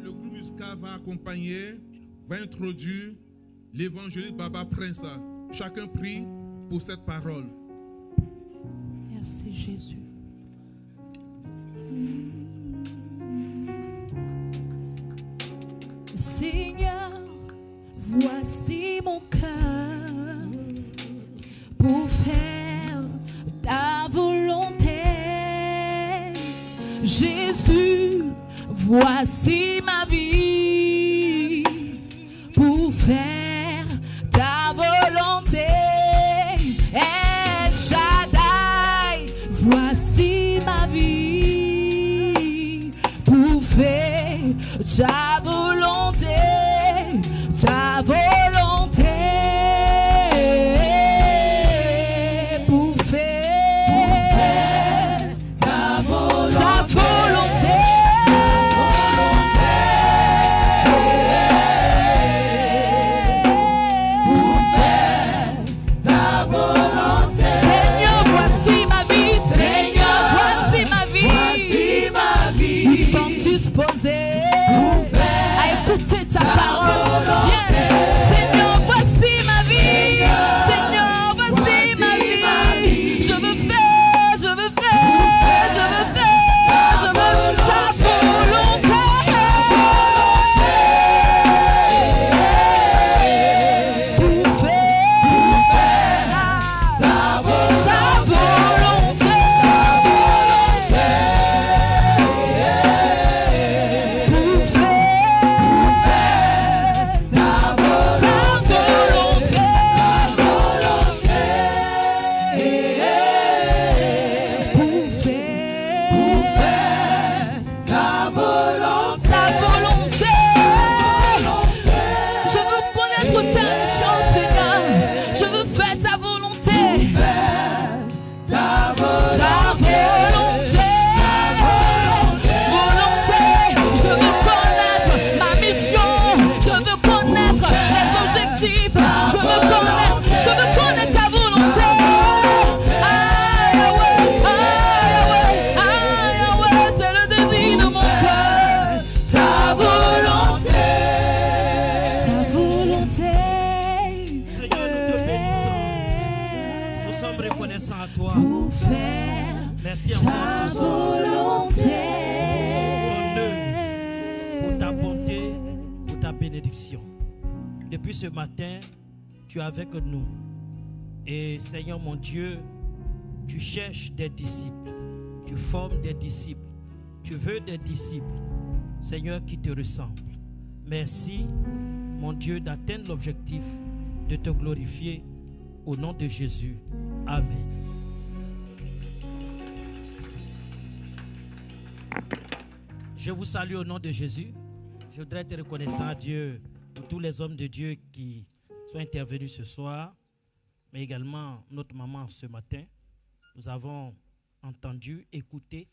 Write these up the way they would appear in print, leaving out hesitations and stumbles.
le groupe musical va accompagner, va introduire l'évangéliste Baba Prince. Chacun prie pour cette parole. Merci Jésus. Seigneur, voici mon cœur pour faire ta volonté. Jésus, voici ma vie pour faire ta volonté. El Shaddai, voici ma vie pour faire ta volonté, ta volonté. Pour faire ta volonté. Seigneur, voici ma vie. Seigneur, voici ma vie. Nous sommes disposés à écouter ta parole. Viens. Seigneur, voici ma vie. Seigneur, voici ma vie. Je veux faire, je veux faire, je veux faire, je veux ta volonté. Pour faire ta volonté. Pour faire ta volonté. Pour faire ta volonté. Je veux connaître ta mission, Seigneur. Je veux faire ta volonté. Ta volonté. Volonté. Je veux connaître ma mission. Je veux connaître les objectifs. Je veux connaître ta volonté. Aïe, Yahweh, aïe, Yahweh, c'est le désir de mon cœur. Ta volonté. Ta volonté. Seigneur, nous te bénissons. Nous sommes reconnaissants à toi. Pour faire Merci ta encore ce soir volonté. pour ta bonté, pour ta bénédiction. Depuis ce matin, tu es avec nous. Et Seigneur mon Dieu, tu cherches des disciples. Tu formes des disciples. Tu veux des disciples, Seigneur, qui te ressemblent. Merci, mon Dieu, d'atteindre l'objectif de te glorifier au nom de Jésus. Amen. Je vous salue au nom de Jésus. Je voudrais être reconnaissant à Dieu pour tous les hommes de Dieu qui sont intervenus ce soir, mais également notre maman ce matin. Nous avons entendu, écouté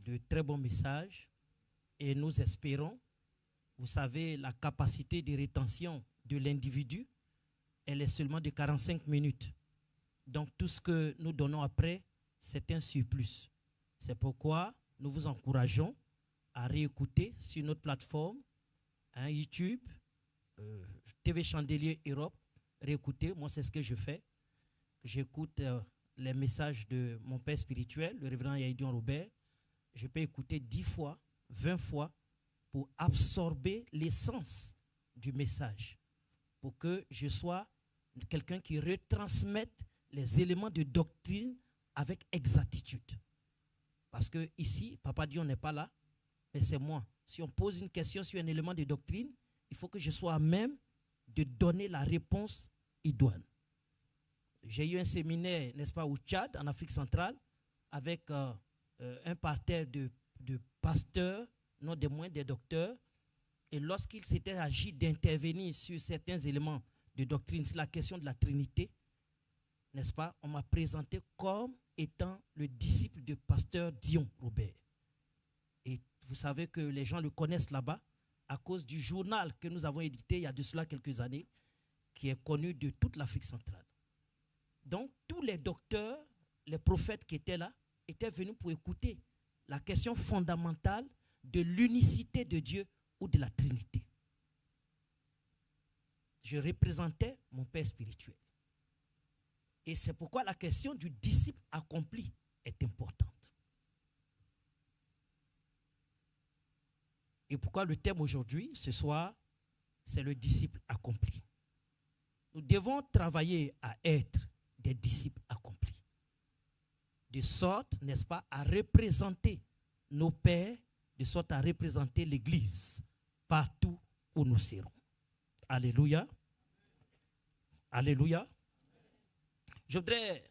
de très bons messages et nous espérons, vous savez, la capacité de rétention de l'individu, elle est seulement de 45 minutes. Donc tout ce que nous donnons après, c'est un surplus. C'est pourquoi nous vous encourageons à réécouter sur notre plateforme, YouTube, TV Chandelier Europe, réécouter. Moi, c'est ce que je fais. J'écoute les messages de mon père spirituel, le révérend Yahidion Robert. Je peux écouter 10 fois, 20 fois pour absorber l'essence du message, pour que je sois quelqu'un qui retransmette les éléments de doctrine avec exactitude. Parce que ici, Papa Dion n'est pas là, mais c'est moi. Si on pose une question sur un élément de doctrine, il faut que je sois à même de donner la réponse idoine. J'ai eu un séminaire, n'est-ce pas, au Tchad, en Afrique centrale, avec un parterre de pasteurs, non des moindres, des docteurs. Et lorsqu'il s'était agi d'intervenir sur certains éléments de doctrine, sur la question de la Trinité, n'est-ce pas, on m'a présenté comme étant le disciple de pasteur Dion Robert. Et vous savez que les gens le connaissent là-bas à cause du journal que nous avons édité il y a de cela quelques années, qui est connu de toute l'Afrique centrale. Donc, tous les docteurs, les prophètes qui étaient là, étaient venus pour écouter la question fondamentale de l'unicité de Dieu ou de la Trinité. Je représentais mon père spirituel. Et c'est pourquoi la question du disciple accompli est importante. Et pourquoi le thème aujourd'hui, ce soir, c'est le disciple accompli. Nous devons travailler à être des disciples accomplis. De sorte, n'est-ce pas, à représenter nos pères, de sorte à représenter l'Église partout où nous serons. Alléluia. Alléluia. Je voudrais,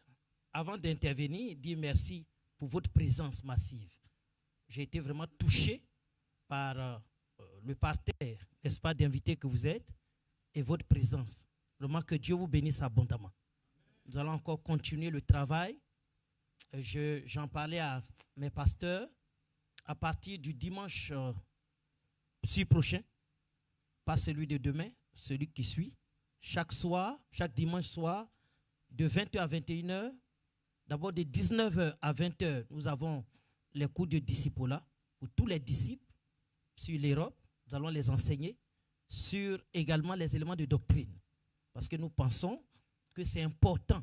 avant d'intervenir, dire merci pour votre présence massive. J'ai été vraiment touché par le parterre, n'est-ce pas, d'invités que vous êtes et votre présence. Vraiment que Dieu vous bénisse abondamment. Nous allons encore continuer le travail. J'en parlais à mes pasteurs à partir du dimanche prochain, pas celui de demain, celui qui suit. Chaque soir, chaque dimanche soir, de 20h à 21h, d'abord de 19h à 20h, nous avons les cours de disciple pour tous les disciples sur l'Europe. Nous allons les enseigner sur également les éléments de doctrine. Parce que nous pensons que c'est important.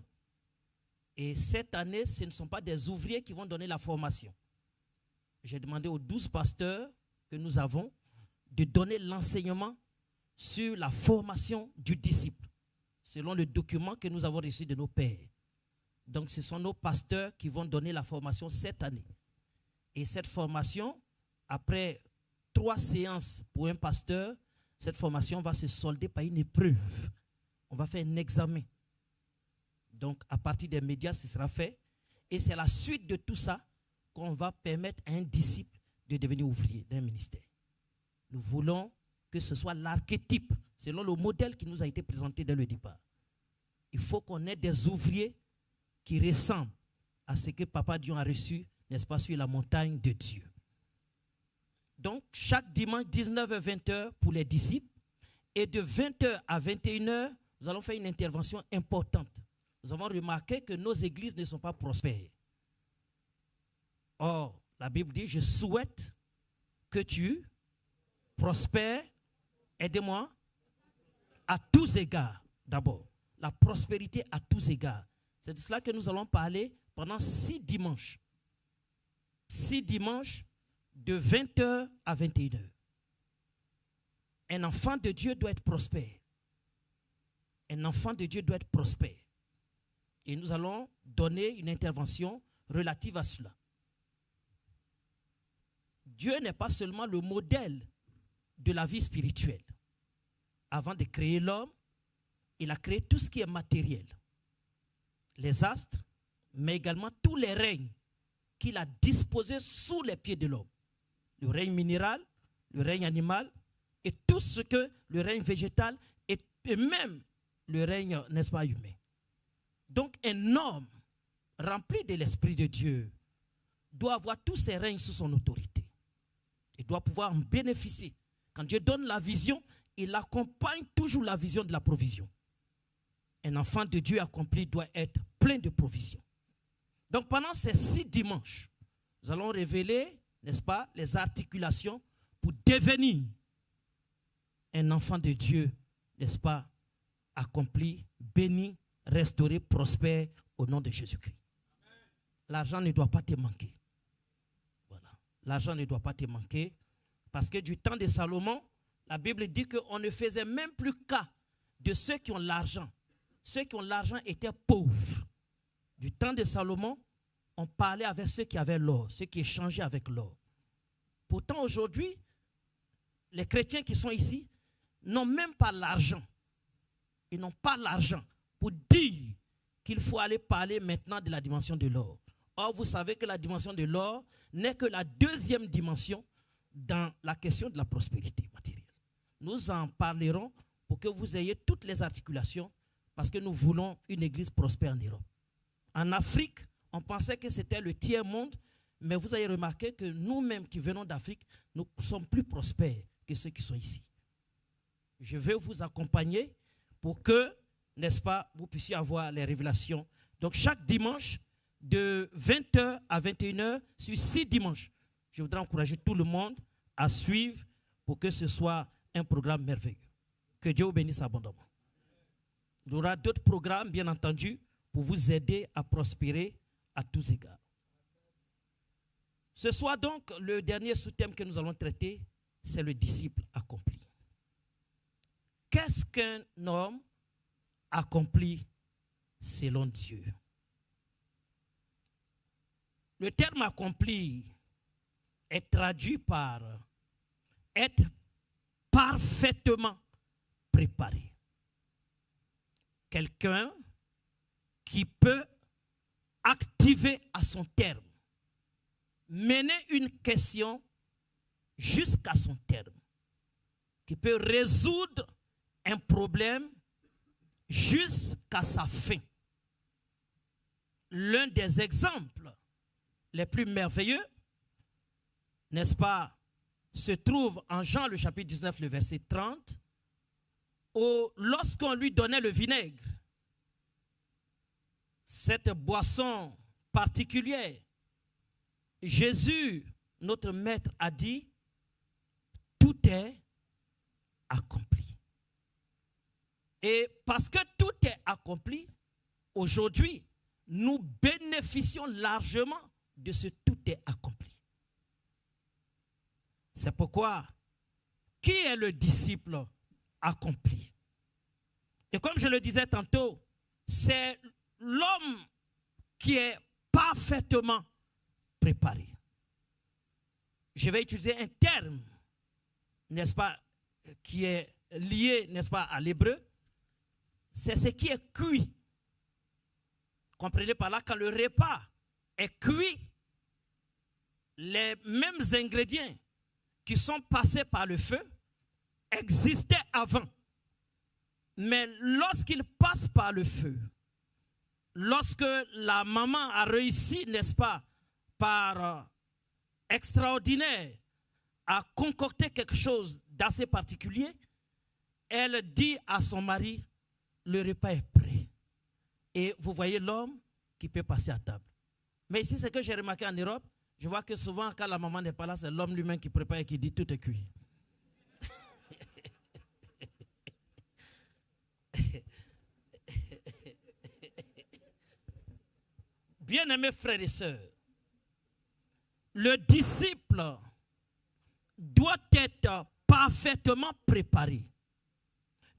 Et cette année, ce ne sont pas des ouvriers qui vont donner la formation. J'ai demandé aux 12 pasteurs que nous avons de donner l'enseignement sur la formation du disciple, selon le document que nous avons reçu de nos pères. Donc, ce sont nos pasteurs qui vont donner la formation cette année. Et cette formation, après 3 séances pour un pasteur, cette formation va se solder par une épreuve. On va faire un examen. Donc, à partir des médias, ce sera fait. Et c'est la suite de tout ça qu'on va permettre à un disciple de devenir ouvrier d'un ministère. Nous voulons que ce soit l'archétype, selon le modèle qui nous a été présenté dès le départ. Il faut qu'on ait des ouvriers qui ressemblent à ce que Papa Dieu a reçu, n'est-ce pas, sur la montagne de Dieu. Donc, chaque dimanche, 19h-20h pour les disciples. Et de 20h à 21h, nous allons faire une intervention importante. Nous avons remarqué que nos églises ne sont pas prospères. Or, la Bible dit, je souhaite que tu prospères, aidez-moi, à tous égards, d'abord. La prospérité à tous égards. C'est de cela que nous allons parler pendant 6 dimanches. 6 dimanches de 20h à 21h. Un enfant de Dieu doit être prospère. Un enfant de Dieu doit être prospère. Et nous allons donner une intervention relative à cela. Dieu n'est pas seulement le modèle de la vie spirituelle. Avant de créer l'homme, il a créé tout ce qui est matériel. Les astres, mais également tous les règnes qu'il a disposés sous les pieds de l'homme. Le règne minéral, le règne animal, et tout ce que le règne végétal, et même le règne, n'est-ce pas, humain. Donc un homme rempli de l'Esprit de Dieu doit avoir tous ces règnes sous son autorité. Il doit pouvoir en bénéficier. Quand Dieu donne la vision, il accompagne toujours la vision de la provision. Un enfant de Dieu accompli doit être plein de provisions. Donc pendant ces 6 dimanches, nous allons révéler, n'est-ce pas, les articulations pour devenir un enfant de Dieu, n'est-ce pas, accompli, béni, restauré, prospère au nom de Jésus-Christ. L'argent ne doit pas te manquer. Voilà. L'argent ne doit pas te manquer parce que du temps de Salomon, la Bible dit qu'on ne faisait même plus cas de ceux qui ont l'argent. Ceux qui ont l'argent étaient pauvres. Du temps de Salomon, on parlait avec ceux qui avaient l'or, ceux qui échangeaient avec l'or. Pourtant aujourd'hui, les chrétiens qui sont ici n'ont même pas l'argent. Ils n'ont pas l'argent pour dire qu'il faut aller parler maintenant de la dimension de l'or. Or, vous savez que la dimension de l'or n'est que la 2e dimension dans la question de la prospérité matérielle. Nous en parlerons pour que vous ayez toutes les articulations parce que nous voulons une église prospère en Europe. En Afrique, on pensait que c'était le tiers-monde, mais vous avez remarqué que nous-mêmes qui venons d'Afrique, nous sommes plus prospères que ceux qui sont ici. Je vais vous accompagner pour que, n'est-ce pas, vous puissiez avoir les révélations. Donc chaque dimanche, de 20h à 21h, sur 6 dimanches, je voudrais encourager tout le monde à suivre pour pour que ce soit un programme merveilleux. Que Dieu vous bénisse abondamment. Il y aura d'autres programmes, bien entendu, pour vous aider à prospérer à tous égards. Ce soir donc, le dernier sous-thème que nous allons traiter, c'est le disciple accompli. Qu'est-ce qu'un homme accompli selon Dieu? Le terme accompli est traduit par être parfaitement préparé. Quelqu'un qui peut activer à son terme, mener une question jusqu'à son terme, qui peut résoudre un problème jusqu'à sa fin. L'un des exemples les plus merveilleux, n'est-ce pas, se trouve en Jean le chapitre 19, le verset 30, où lorsqu'on lui donnait le vinaigre, cette boisson particulière, Jésus, notre maître, a dit, tout est accompli. Et parce que tout est accompli, aujourd'hui, nous bénéficions largement de ce tout est accompli. C'est pourquoi, qui est le disciple accompli? Et comme je le disais tantôt, c'est l'homme qui est parfaitement préparé. Je vais utiliser un terme, n'est-ce pas, qui est lié, n'est-ce pas, à l'hébreu. C'est ce qui est cuit. Comprenez par là, quand le repas est cuit, les mêmes ingrédients qui sont passés par le feu existaient avant. Mais lorsqu'ils passent par le feu, lorsque la maman a réussi, n'est-ce pas, par extraordinaire, à concocter quelque chose d'assez particulier, elle dit à son mari, le repas est prêt. Et vous voyez l'homme qui peut passer à table. Mais ici, ce que j'ai remarqué en Europe, je vois que souvent, quand la maman n'est pas là, c'est l'homme lui-même qui prépare et qui dit tout est cuit. Bien-aimés frères et sœurs, le disciple doit être parfaitement préparé.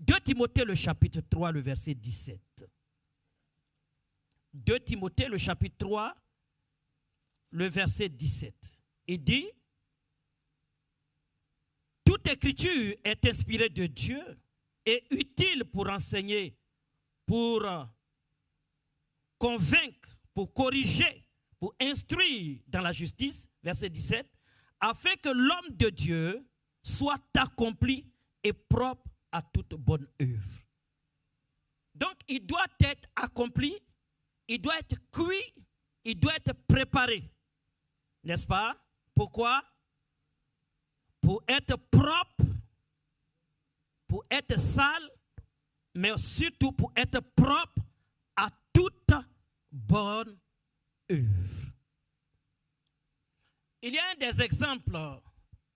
2 Timothée, le chapitre 3, le verset 17. 2 Timothée, le chapitre 3, le verset 17. Il dit, toute écriture est inspirée de Dieu et utile pour enseigner, pour convaincre, pour corriger, pour instruire dans la justice, verset 17, afin que l'homme de Dieu soit accompli et propre à toute bonne œuvre. Donc, il doit être accompli, il doit être cuit, il doit être préparé. N'est-ce pas? Pourquoi? Pour être propre, pour être sale, mais surtout pour être propre à toute bonne œuvre. Il y a un des exemples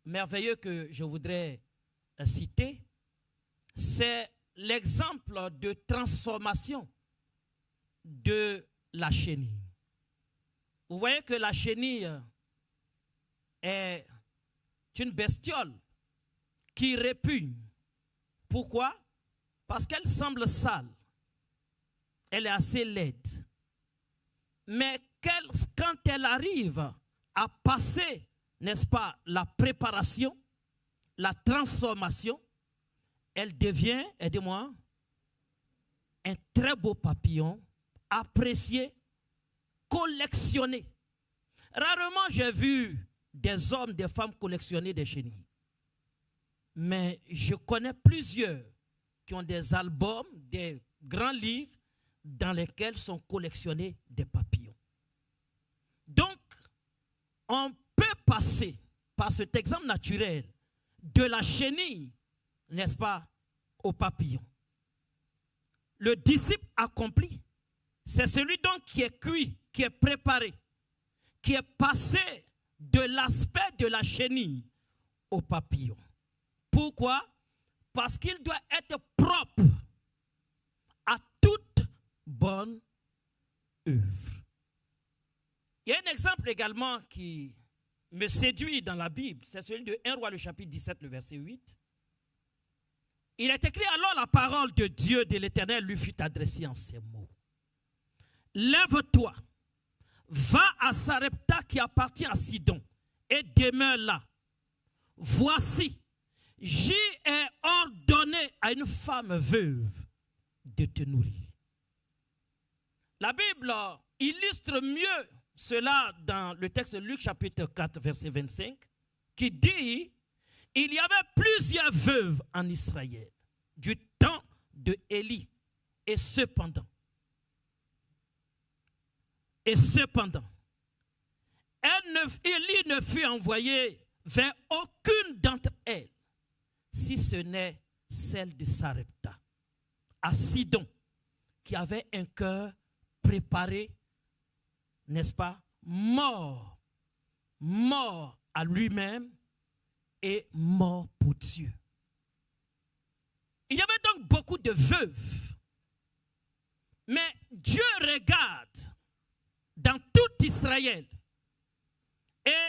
merveilleux que je voudrais citer, c'est l'exemple de transformation de la chenille. Vous voyez que la chenille est une bestiole qui répugne. Pourquoi? Parce qu'elle semble sale. Elle est assez laide. Mais quand elle arrive à passer, n'est-ce pas, la préparation, la transformation, elle devient, aidez-moi, un très beau papillon, apprécié, collectionné. Rarement j'ai vu des hommes, des femmes collectionner des chenilles. Mais je connais plusieurs qui ont des albums, des grands livres dans lesquels sont collectionnés des papillons. Donc, on peut passer par cet exemple naturel de la chenille, n'est-ce pas, au papillon. Le disciple accompli, c'est celui donc qui est cuit, qui est préparé, qui est passé de l'aspect de la chenille au papillon. Pourquoi? Parce qu'il doit être propre à toute bonne œuvre. Il y a un exemple également qui me séduit dans la Bible, c'est celui de 1 Roi, le chapitre 17, le verset 8. Il est écrit: alors la parole de Dieu, de l'Éternel, lui fut adressée en ces mots. Lève-toi, va à Sarepta qui appartient à Sidon et demeure là. Voici, j'y ai ordonné à une femme veuve de te nourrir. La Bible illustre mieux cela dans le texte de Luc chapitre 4 verset 25 qui dit: il y avait plusieurs veuves en Israël du temps de Élie et cependant Élie ne fut envoyé vers aucune d'entre elles, si ce n'est celle de Sarepta, à Sidon, qui avait un cœur préparé, n'est-ce pas, mort à lui-même et mort pour Dieu. Il y avait donc beaucoup de veuves, mais Dieu regarde dans tout Israël et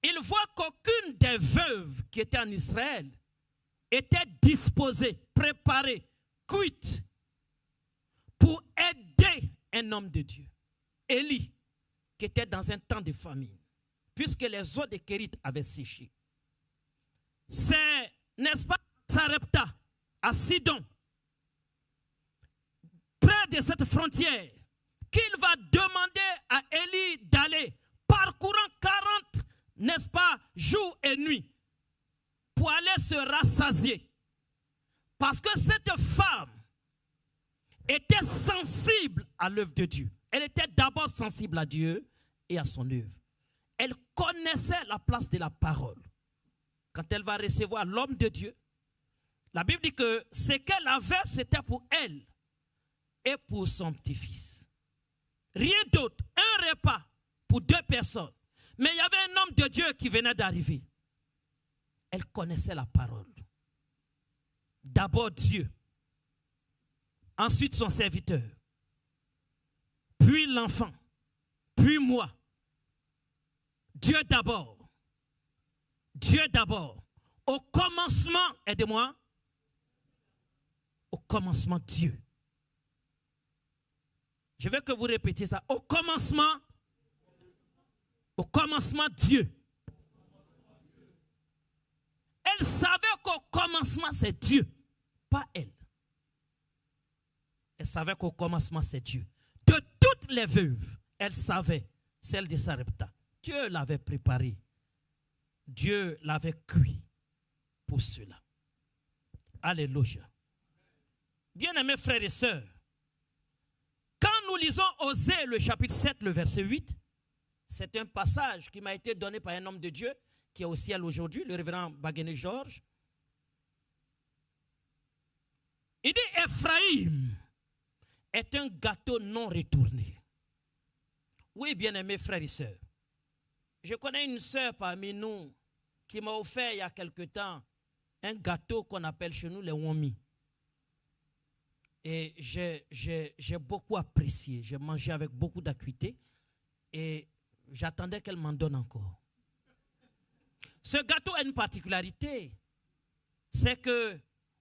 il voit qu'aucune des veuves qui étaient en Israël était disposée, préparée, cuite pour aider un homme de Dieu, Élie, qui était dans un temps de famine, puisque les eaux de Kérit avaient séché. C'est, n'est-ce pas, Sarepta, à Sidon, près de cette frontière, qu'il va demander à Élie d'aller parcourant 40, n'est-ce pas, jours et nuits, pour aller se rassasier. Parce que cette femme était sensible à l'œuvre de Dieu. Elle était d'abord sensible à Dieu et à son œuvre. Elle connaissait la place de la parole. Quand elle va recevoir l'homme de Dieu, la Bible dit que ce qu'elle avait, c'était pour elle et pour son petit-fils. Rien d'autre. Un repas pour 2 personnes. Mais il y avait un homme de Dieu qui venait d'arriver. Elle connaissait la parole. D'abord Dieu. Ensuite son serviteur. Puis l'enfant. Puis moi. Dieu d'abord. Dieu d'abord. Au commencement, aidez-moi. Au commencement, Dieu. Je veux que vous répétiez ça. Au commencement, Dieu. Elle savait qu'au commencement, c'est Dieu, pas elle. Elle savait qu'au commencement, c'est Dieu. De toutes les veuves, elle savait, celle de Sarepta. Dieu l'avait préparée. Dieu l'avait cuit pour cela. Alléluia. Bien-aimés frères et sœurs, quand nous lisons Osée, le chapitre 7, le verset 8, c'est un passage qui m'a été donné par un homme de Dieu qui est au ciel aujourd'hui, le révérend Baguené Georges. Il dit: Ephraïm est un gâteau non retourné. Oui, bien-aimés frères et sœurs, je connais une sœur parmi nous qui m'a offert il y a quelque temps un gâteau qu'on appelle chez nous les womi. Et j'ai beaucoup apprécié. J'ai mangé avec beaucoup d'acuité et j'attendais qu'elle m'en donne encore. Ce gâteau a une particularité, c'est que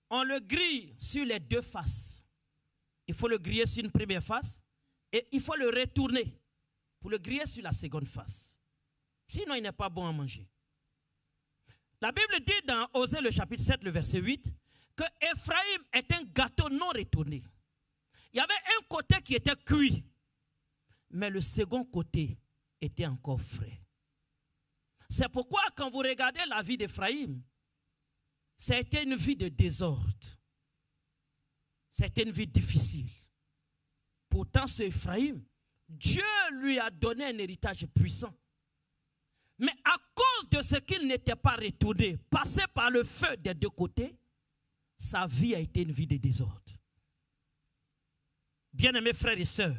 on le grille sur les 2 faces. Il faut le griller sur une première face et il faut le retourner pour le griller sur la seconde face. Sinon, il n'est pas bon à manger. La Bible dit dans Osée le chapitre 7, le verset 8, que Ephraïm est un gâteau non retourné. Il y avait un côté qui était cuit, mais le second côté était encore frais. C'est pourquoi quand vous regardez la vie d'Ephraïm, c'était une vie de désordre. C'était une vie difficile. Pourtant, ce Ephraïm, Dieu lui a donné un héritage puissant. Mais à cause de ce qu'il n'était pas retourné, passé par le feu des 2 côtés, sa vie a été une vie de désordre. Bien-aimés frères et sœurs,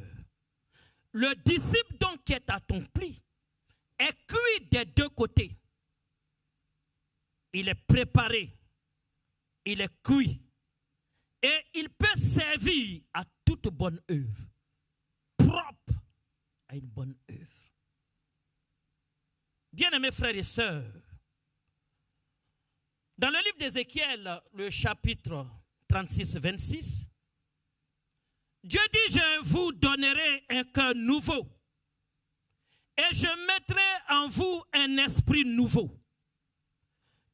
le disciple donc qui est accompli est cuit des 2 côtés. Il est préparé il est cuit et il peut servir à toute bonne œuvre, propre à une bonne œuvre. Bien-aimés frères et sœurs, dans le livre d'Ézéchiel, le chapitre 36, 26, Dieu dit, je vous donnerai un cœur nouveau et je mettrai en vous un esprit nouveau.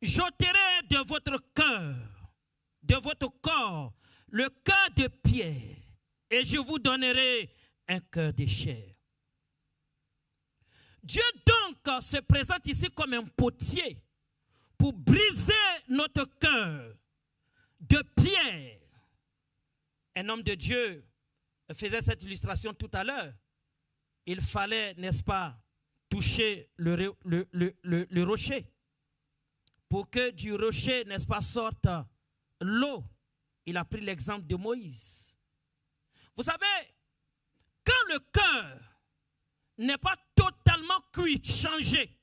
J'ôterai de votre cœur, de votre corps, le cœur de pierre et je vous donnerai un cœur de chair. Dieu donc se présente ici comme un potier pour briser notre cœur de pierre. Un homme de Dieu faisait cette illustration tout à l'heure. Il fallait, n'est-ce pas, toucher le rocher pour que du rocher, n'est-ce pas, sorte l'eau. Il a pris l'exemple de Moïse. Vous savez, quand le cœur n'est pas totalement cuit, changé,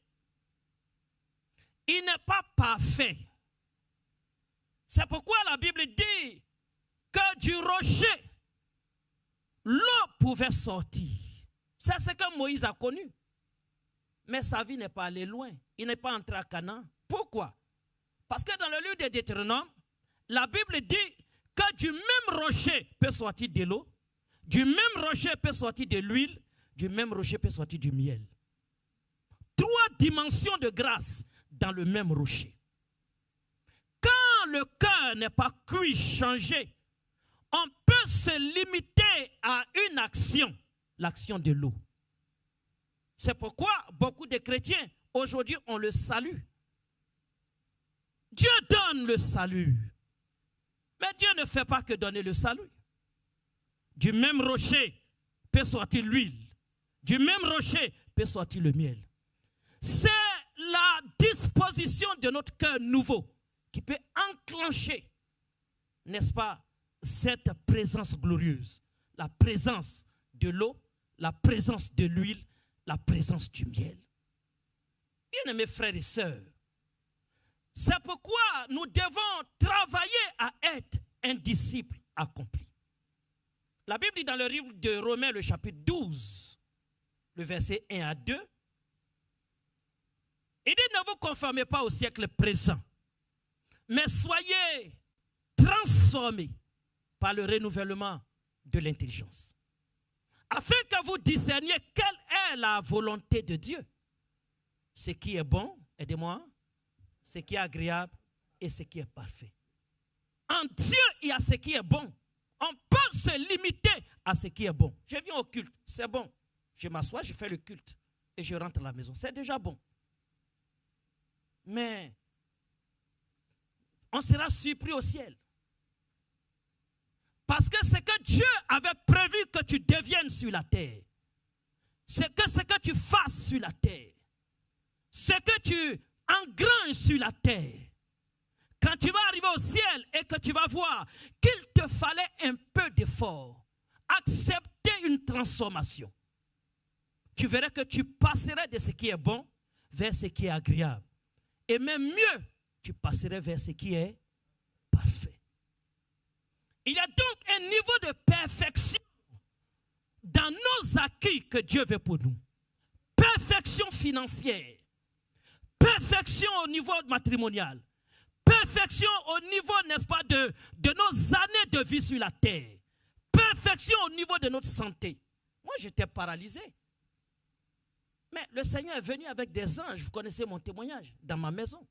il n'est pas parfait. C'est pourquoi la Bible dit que du rocher, l'eau pouvait sortir. C'est ce que Moïse a connu. Mais sa vie n'est pas allée loin. Il n'est pas entré à Canaan. Pourquoi? Parce que dans le livre de Deutéronome, la Bible dit que du même rocher peut sortir de l'eau, du même rocher peut sortir de l'huile, du même rocher peut sortir du miel. 3 dimensions de grâce dans le même rocher. Quand le cœur n'est pas cuit, changé, on peut se limiter à une action, l'action de l'eau. C'est pourquoi beaucoup de chrétiens, aujourd'hui, ont le salut. Dieu donne le salut. Mais Dieu ne fait pas que donner le salut. Du même rocher peut sortir l'huile. Du même rocher peut sortir le miel. C'est la disposition de notre cœur nouveau qui peut enclencher, n'est-ce pas, cette présence glorieuse. La présence de l'eau, la présence de l'huile, la présence du miel. Bien-aimés frères et sœurs, c'est pourquoi nous devons travailler à être un disciple accompli. La Bible dit dans le livre de Romains, le chapitre 12, le verset 1 à 2, il dit, ne vous conformez pas au siècle présent, mais soyez transformés par le renouvellement de l'intelligence, afin que vous discerniez quelle est la volonté de Dieu, ce qui est bon, aidez-moi, ce qui est agréable et ce qui est parfait. En Dieu, il y a ce qui est bon. On peut se limiter à ce qui est bon. Je viens au culte, c'est bon. Je m'assois, je fais le culte et je rentre à la maison. C'est déjà bon. Mais on sera surpris au ciel. Parce que ce que Dieu avait prévu que tu deviennes sur la terre, c'est que ce que tu fasses sur la terre, ce que tu engranges sur la terre, quand tu vas arriver au ciel et que tu vas voir qu'il te fallait un peu d'effort, accepter une transformation, tu verras que tu passerais de ce qui est bon vers ce qui est agréable. Et même mieux, tu passerais vers ce qui est parfait. Il y a donc un niveau de perfection dans nos acquis que Dieu veut pour nous. Perfection financière, perfection au niveau matrimonial, perfection au niveau, n'est-ce pas, de nos années de vie sur la terre, perfection au niveau de notre santé. Moi, j'étais paralysé. Mais le Seigneur est venu avec des anges. Vous connaissez mon témoignage dans ma maison.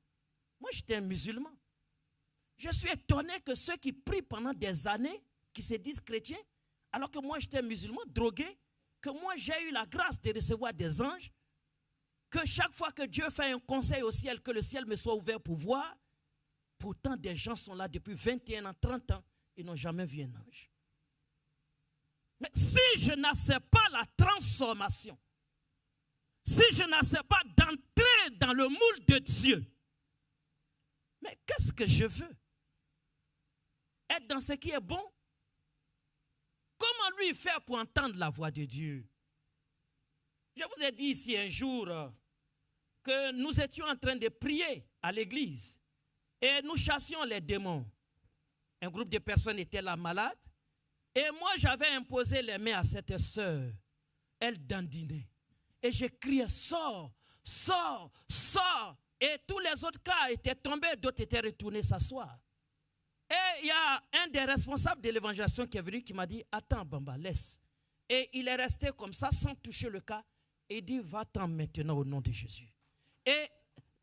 Moi, j'étais un musulman. Je suis étonné que ceux qui prient pendant des années, qui se disent chrétiens, alors que moi, j'étais musulman, drogué, que moi, j'ai eu la grâce de recevoir des anges, que chaque fois que Dieu fait un conseil au ciel, que le ciel me soit ouvert pour voir, pourtant, des gens sont là depuis 21 ans, 30 ans, ils n'ont jamais vu un ange. Mais si je n'accepte pas la transformation, si je n'accepte pas d'entrer dans le moule de Dieu, mais qu'est-ce que je veux? Être dans ce qui est bon? Comment lui faire pour entendre la voix de Dieu? Je vous ai dit ici un jour que nous étions en train de prier à l'église et nous chassions les démons. Un groupe de personnes était là malade. Et moi, j'avais imposé les mains à cette sœur. Elle dandinait. Et je criais, sors, sors, sors. Et tous les autres cas étaient tombés, d'autres étaient retournés s'asseoir. Et il y a un des responsables de l'évangélisation qui est venu qui m'a dit, attends Bamba, laisse. Et il est resté comme ça sans toucher le cas. Et il dit, va-t'en maintenant au nom de Jésus. Et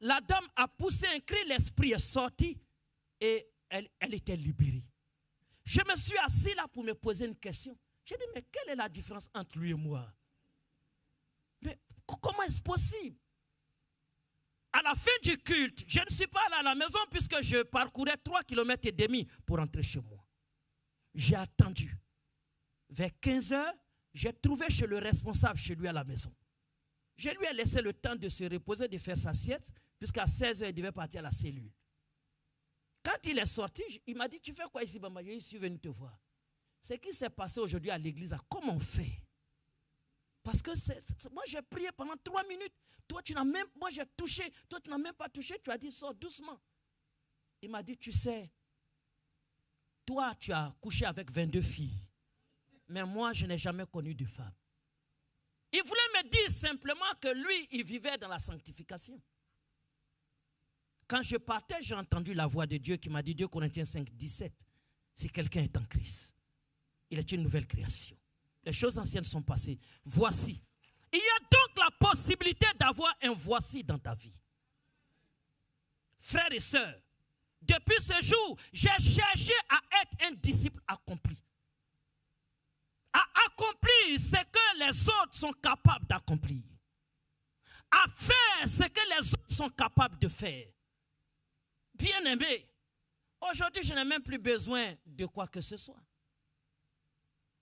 la dame a poussé un cri, l'esprit est sorti et elle était libérée. Je me suis assis là pour me poser une question. J'ai dit, mais quelle est la différence entre lui et moi? Mais comment est-ce possible? À la fin du culte, je ne suis pas allé à la maison puisque je parcourais 3,5 km pour rentrer chez moi. J'ai attendu. Vers 15 h, j'ai trouvé chez le responsable, chez lui à la maison. Je lui ai laissé le temps de se reposer, de faire sa sieste, puisqu'à 16 h, il devait partir à la cellule. Quand il est sorti, il m'a dit, tu fais quoi ici, Bamba? Je suis venu te voir. Ce qui s'est passé aujourd'hui à l'église, comment on fait? Parce que moi j'ai prié pendant 3 minutes. Toi tu n'as même, moi j'ai touché, toi tu n'as même pas touché, tu as dit sors doucement. Il m'a dit, tu sais, toi tu as couché avec 22 filles. Mais moi je n'ai jamais connu de femme. Il voulait me dire simplement que lui, il vivait dans la sanctification. Quand je partais, j'ai entendu la voix de Dieu qui m'a dit, 2 Corinthiens 5, 17, si quelqu'un est en Christ, il est une nouvelle création. Les choses anciennes sont passées. Voici. Il y a donc la possibilité d'avoir un voici dans ta vie. Frères et sœurs, depuis ce jour, j'ai cherché à être un disciple accompli. À accomplir ce que les autres sont capables d'accomplir. À faire ce que les autres sont capables de faire. Bien-aimé, aujourd'hui, je n'ai même plus besoin de quoi que ce soit.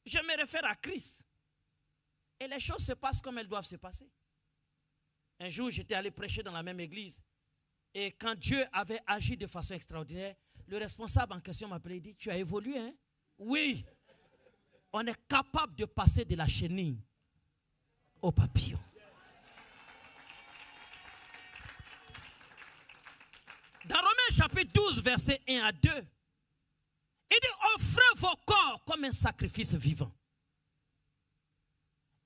Je me réfère à Christ. Et les choses se passent comme elles doivent se passer. Un jour, j'étais allé prêcher dans la même église. Et quand Dieu avait agi de façon extraordinaire, le responsable en question m'appelait et dit, tu as évolué, hein? Oui. On est capable de passer de la chenille au papillon. Dans Romains chapitre 12, versets 1 à 2, il dit, offrez vos corps comme un sacrifice vivant.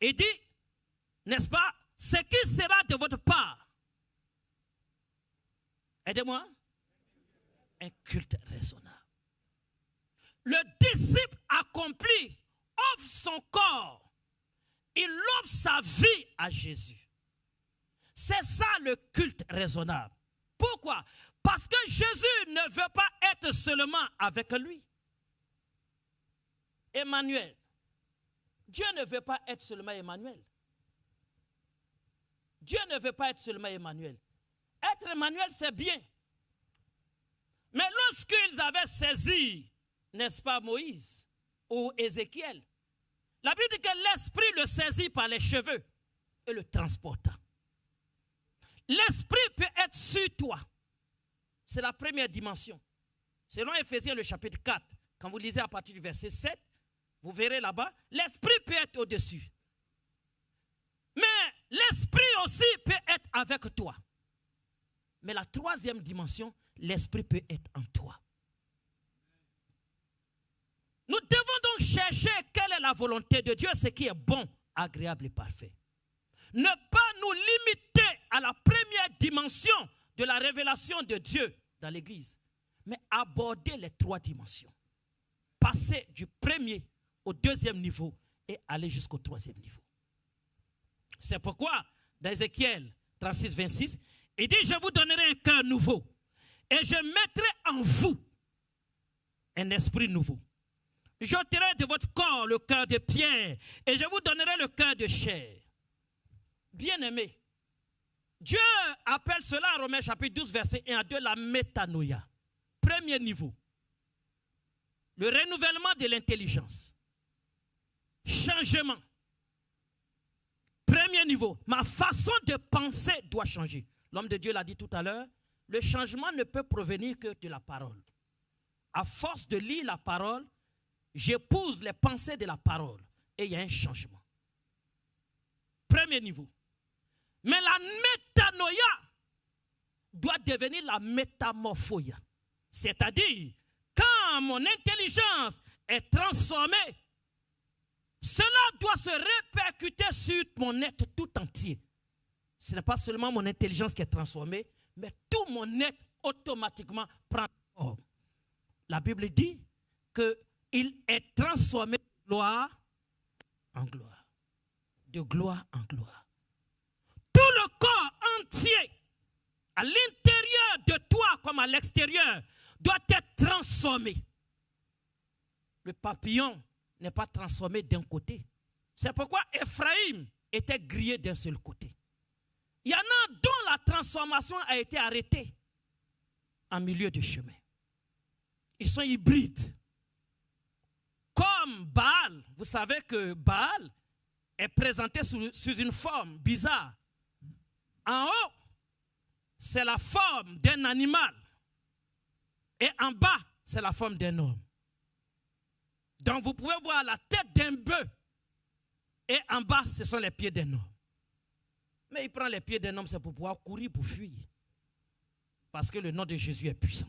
Il dit, n'est-ce pas, ce qui sera de votre part, aidez-moi, un culte raisonnable. Le disciple accompli offre son corps, il offre sa vie à Jésus. C'est ça le culte raisonnable. Pourquoi? Parce que Jésus ne veut pas être seulement avec lui. Emmanuel. Dieu ne veut pas être seulement Emmanuel. Dieu ne veut pas être seulement Emmanuel. Être Emmanuel, c'est bien. Mais lorsqu'ils avaient saisi, n'est-ce pas, Moïse ou Ézéchiel, la Bible dit que l'esprit le saisit par les cheveux et le transporta. L'esprit peut être sur toi. C'est la première dimension. Selon Éphésiens le chapitre 4, quand vous lisez à partir du verset 7, vous verrez là-bas, l'esprit peut être au-dessus. Mais l'esprit aussi peut être avec toi. Mais la troisième dimension, l'esprit peut être en toi. Nous devons donc chercher quelle est la volonté de Dieu, ce qui est bon, agréable et parfait. Ne pas nous limiter à la première dimension de la révélation de Dieu dans l'église, mais aborder les 3 dimensions. Passer du premier au 2e niveau et aller jusqu'au 3e niveau. C'est pourquoi, dans Ézéchiel 36, 26, il dit, je vous donnerai un cœur nouveau et je mettrai en vous un esprit nouveau. J'ôterai de votre corps le cœur de pierre et je vous donnerai le cœur de chair. Bien-aimé, Dieu appelle cela, Romains chapitre 12, verset 1 à 2, la métanoïa. Premier niveau. Le renouvellement de l'intelligence. Changement. Premier niveau. Ma façon de penser doit changer. L'homme de Dieu l'a dit tout à l'heure. Le changement ne peut provenir que de la parole. À force de lire la parole, j'épouse les pensées de la parole. Et il y a un changement. Premier niveau. Mais la métanoïa doit devenir la métamorphoïa. C'est-à-dire, quand quand mon intelligence est transformée, cela doit se répercuter sur mon être tout entier. Ce n'est pas seulement mon intelligence qui est transformée, mais tout mon être automatiquement prend forme. La Bible dit qu'il est transformé de gloire en gloire. De gloire en gloire. Tout le corps entier, à l'intérieur de toi comme à l'extérieur, doit être transformé. Le papillon n'est pas transformé d'un côté. C'est pourquoi Ephraïm était grillé d'un seul côté. Il y en a dont la transformation a été arrêtée en milieu de chemin. Ils sont hybrides. Comme Baal, vous savez que Baal est présenté sous une forme bizarre. En haut, c'est la forme d'un animal. Et en bas, c'est la forme d'un homme. Donc vous pouvez voir la tête d'un bœuf. Et en bas, ce sont les pieds d'un homme. Mais il prend les pieds d'un homme, c'est pour pouvoir courir, pour fuir. Parce que le nom de Jésus est puissant.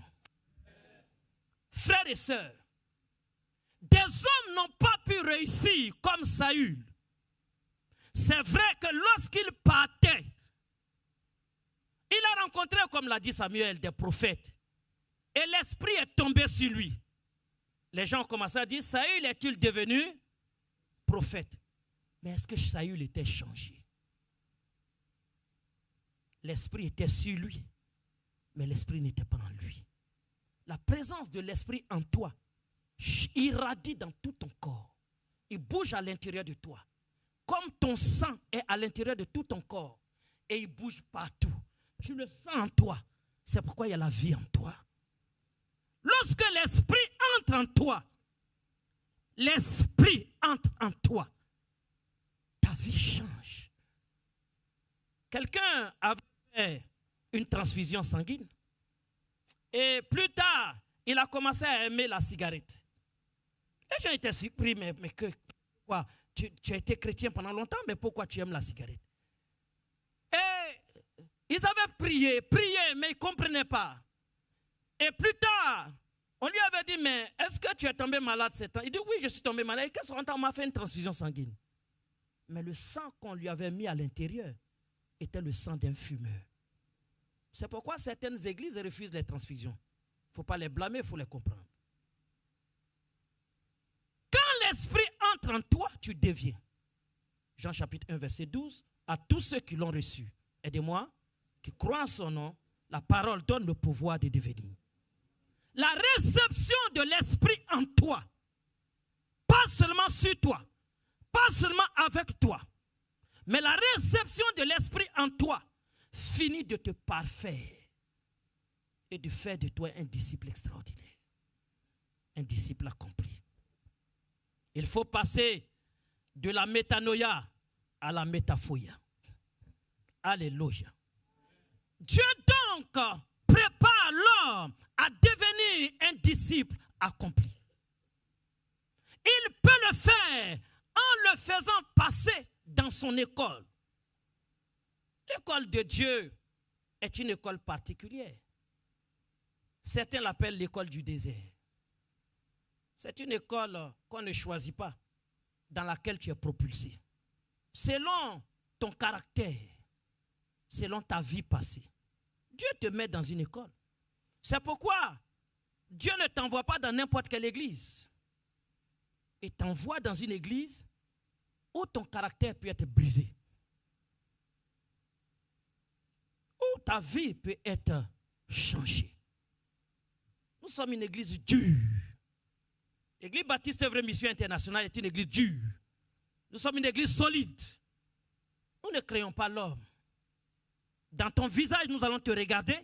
Frères et sœurs, des hommes n'ont pas pu réussir comme Saül. C'est vrai que lorsqu'il partait, il a rencontré, comme l'a dit Samuel, des prophètes. Et l'esprit est tombé sur lui. Les gens ont commencé à dire, Saül est-il devenu prophète? Mais est-ce que Saül était changé? L'esprit était sur lui, mais l'esprit n'était pas en lui. La présence de l'esprit en toi irradie dans tout ton corps. Il bouge à l'intérieur de toi. Comme ton sang est à l'intérieur de tout ton corps. Et il bouge partout. Tu le sens en toi. C'est pourquoi il y a la vie en toi. Lorsque l'esprit entre en toi, l'esprit entre en toi, ta vie change. Quelqu'un avait fait une transfusion sanguine. Et plus tard, il a commencé à aimer la cigarette. Et j'ai été surpris, mais quoi, tu as été chrétien pendant longtemps, mais pourquoi tu aimes la cigarette? Et ils avaient prié, mais ils ne comprenaient pas. Et plus tard, on lui avait dit, mais est-ce que tu es tombé malade ces temps? Il dit, oui, je suis tombé malade. Et qu'est-ce qu'on on m'a fait une transfusion sanguine? Mais le sang qu'on lui avait mis à l'intérieur était le sang d'un fumeur. C'est pourquoi certaines églises refusent les transfusions. Il ne faut pas les blâmer, il faut les comprendre. Quand l'esprit entre en toi, tu deviens. Jean chapitre 1, verset 12. À tous ceux qui l'ont reçu, aidez-moi, qui croient en son nom, la parole donne le pouvoir de devenir. La réception de l'esprit en toi, pas seulement sur toi, pas seulement avec toi, mais la réception de l'esprit en toi finit de te parfaire et de faire de toi un disciple extraordinaire, un disciple accompli. Il faut passer de la métanoïa à la métaphoïa. Alléluia. Dieu donc prépare l'homme à devenir un disciple accompli. Il peut le faire en le faisant passer dans son école. L'école de Dieu est une école particulière. Certains l'appellent l'école du désert. C'est une école qu'on ne choisit pas, dans laquelle tu es propulsé. Selon ton caractère, selon ta vie passée, Dieu te met dans une école. C'est pourquoi Dieu ne t'envoie pas dans n'importe quelle église. Il t'envoie dans une église où ton caractère peut être brisé. Où ta vie peut être changée. Nous sommes une église dure. L'église baptiste Œuvre Mission Internationale est une église dure. Nous sommes une église solide. Nous ne créons pas l'homme. Dans ton visage, nous allons te regarder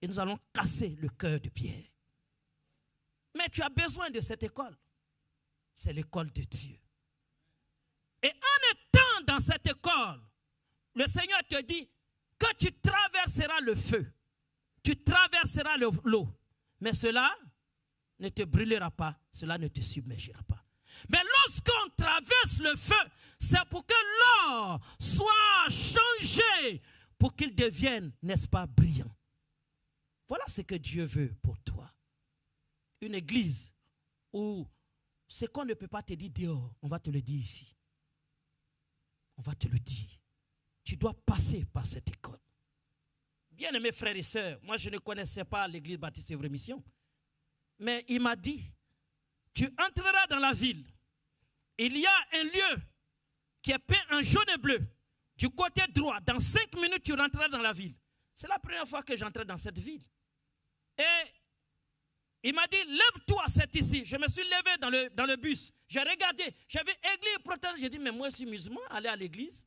et nous allons casser le cœur de pierre. Mais tu as besoin de cette école. C'est l'école de Dieu. Et en étant dans cette école, le Seigneur te dit que tu traverseras le feu. Tu traverseras l'eau. Mais cela ne te brûlera pas. Cela ne te submergera pas. Mais lorsqu'on traverse le feu, c'est pour que l'or soit changé, pour qu'il devienne, n'est-ce pas, brillant. Voilà ce que Dieu veut pour toi. Une église où ce qu'on ne peut pas te dire dehors, on va te le dire ici. On va te le dire. Tu dois passer par cette école. Bien-aimés frères et sœurs, moi je ne connaissais pas l'église baptiste Vraie Mission. Mais il m'a dit, tu entreras dans la ville. Il y a un lieu qui est peint en jaune et bleu. Du côté droit, dans 5 minutes, tu rentreras dans la ville. C'est la première fois que j'entrais dans cette ville. Et il m'a dit, lève-toi, c'est ici. Je me suis levé dans le bus. J'ai regardé, j'avais église protestante. J'ai dit, mais moi je suis musulman, aller à l'église.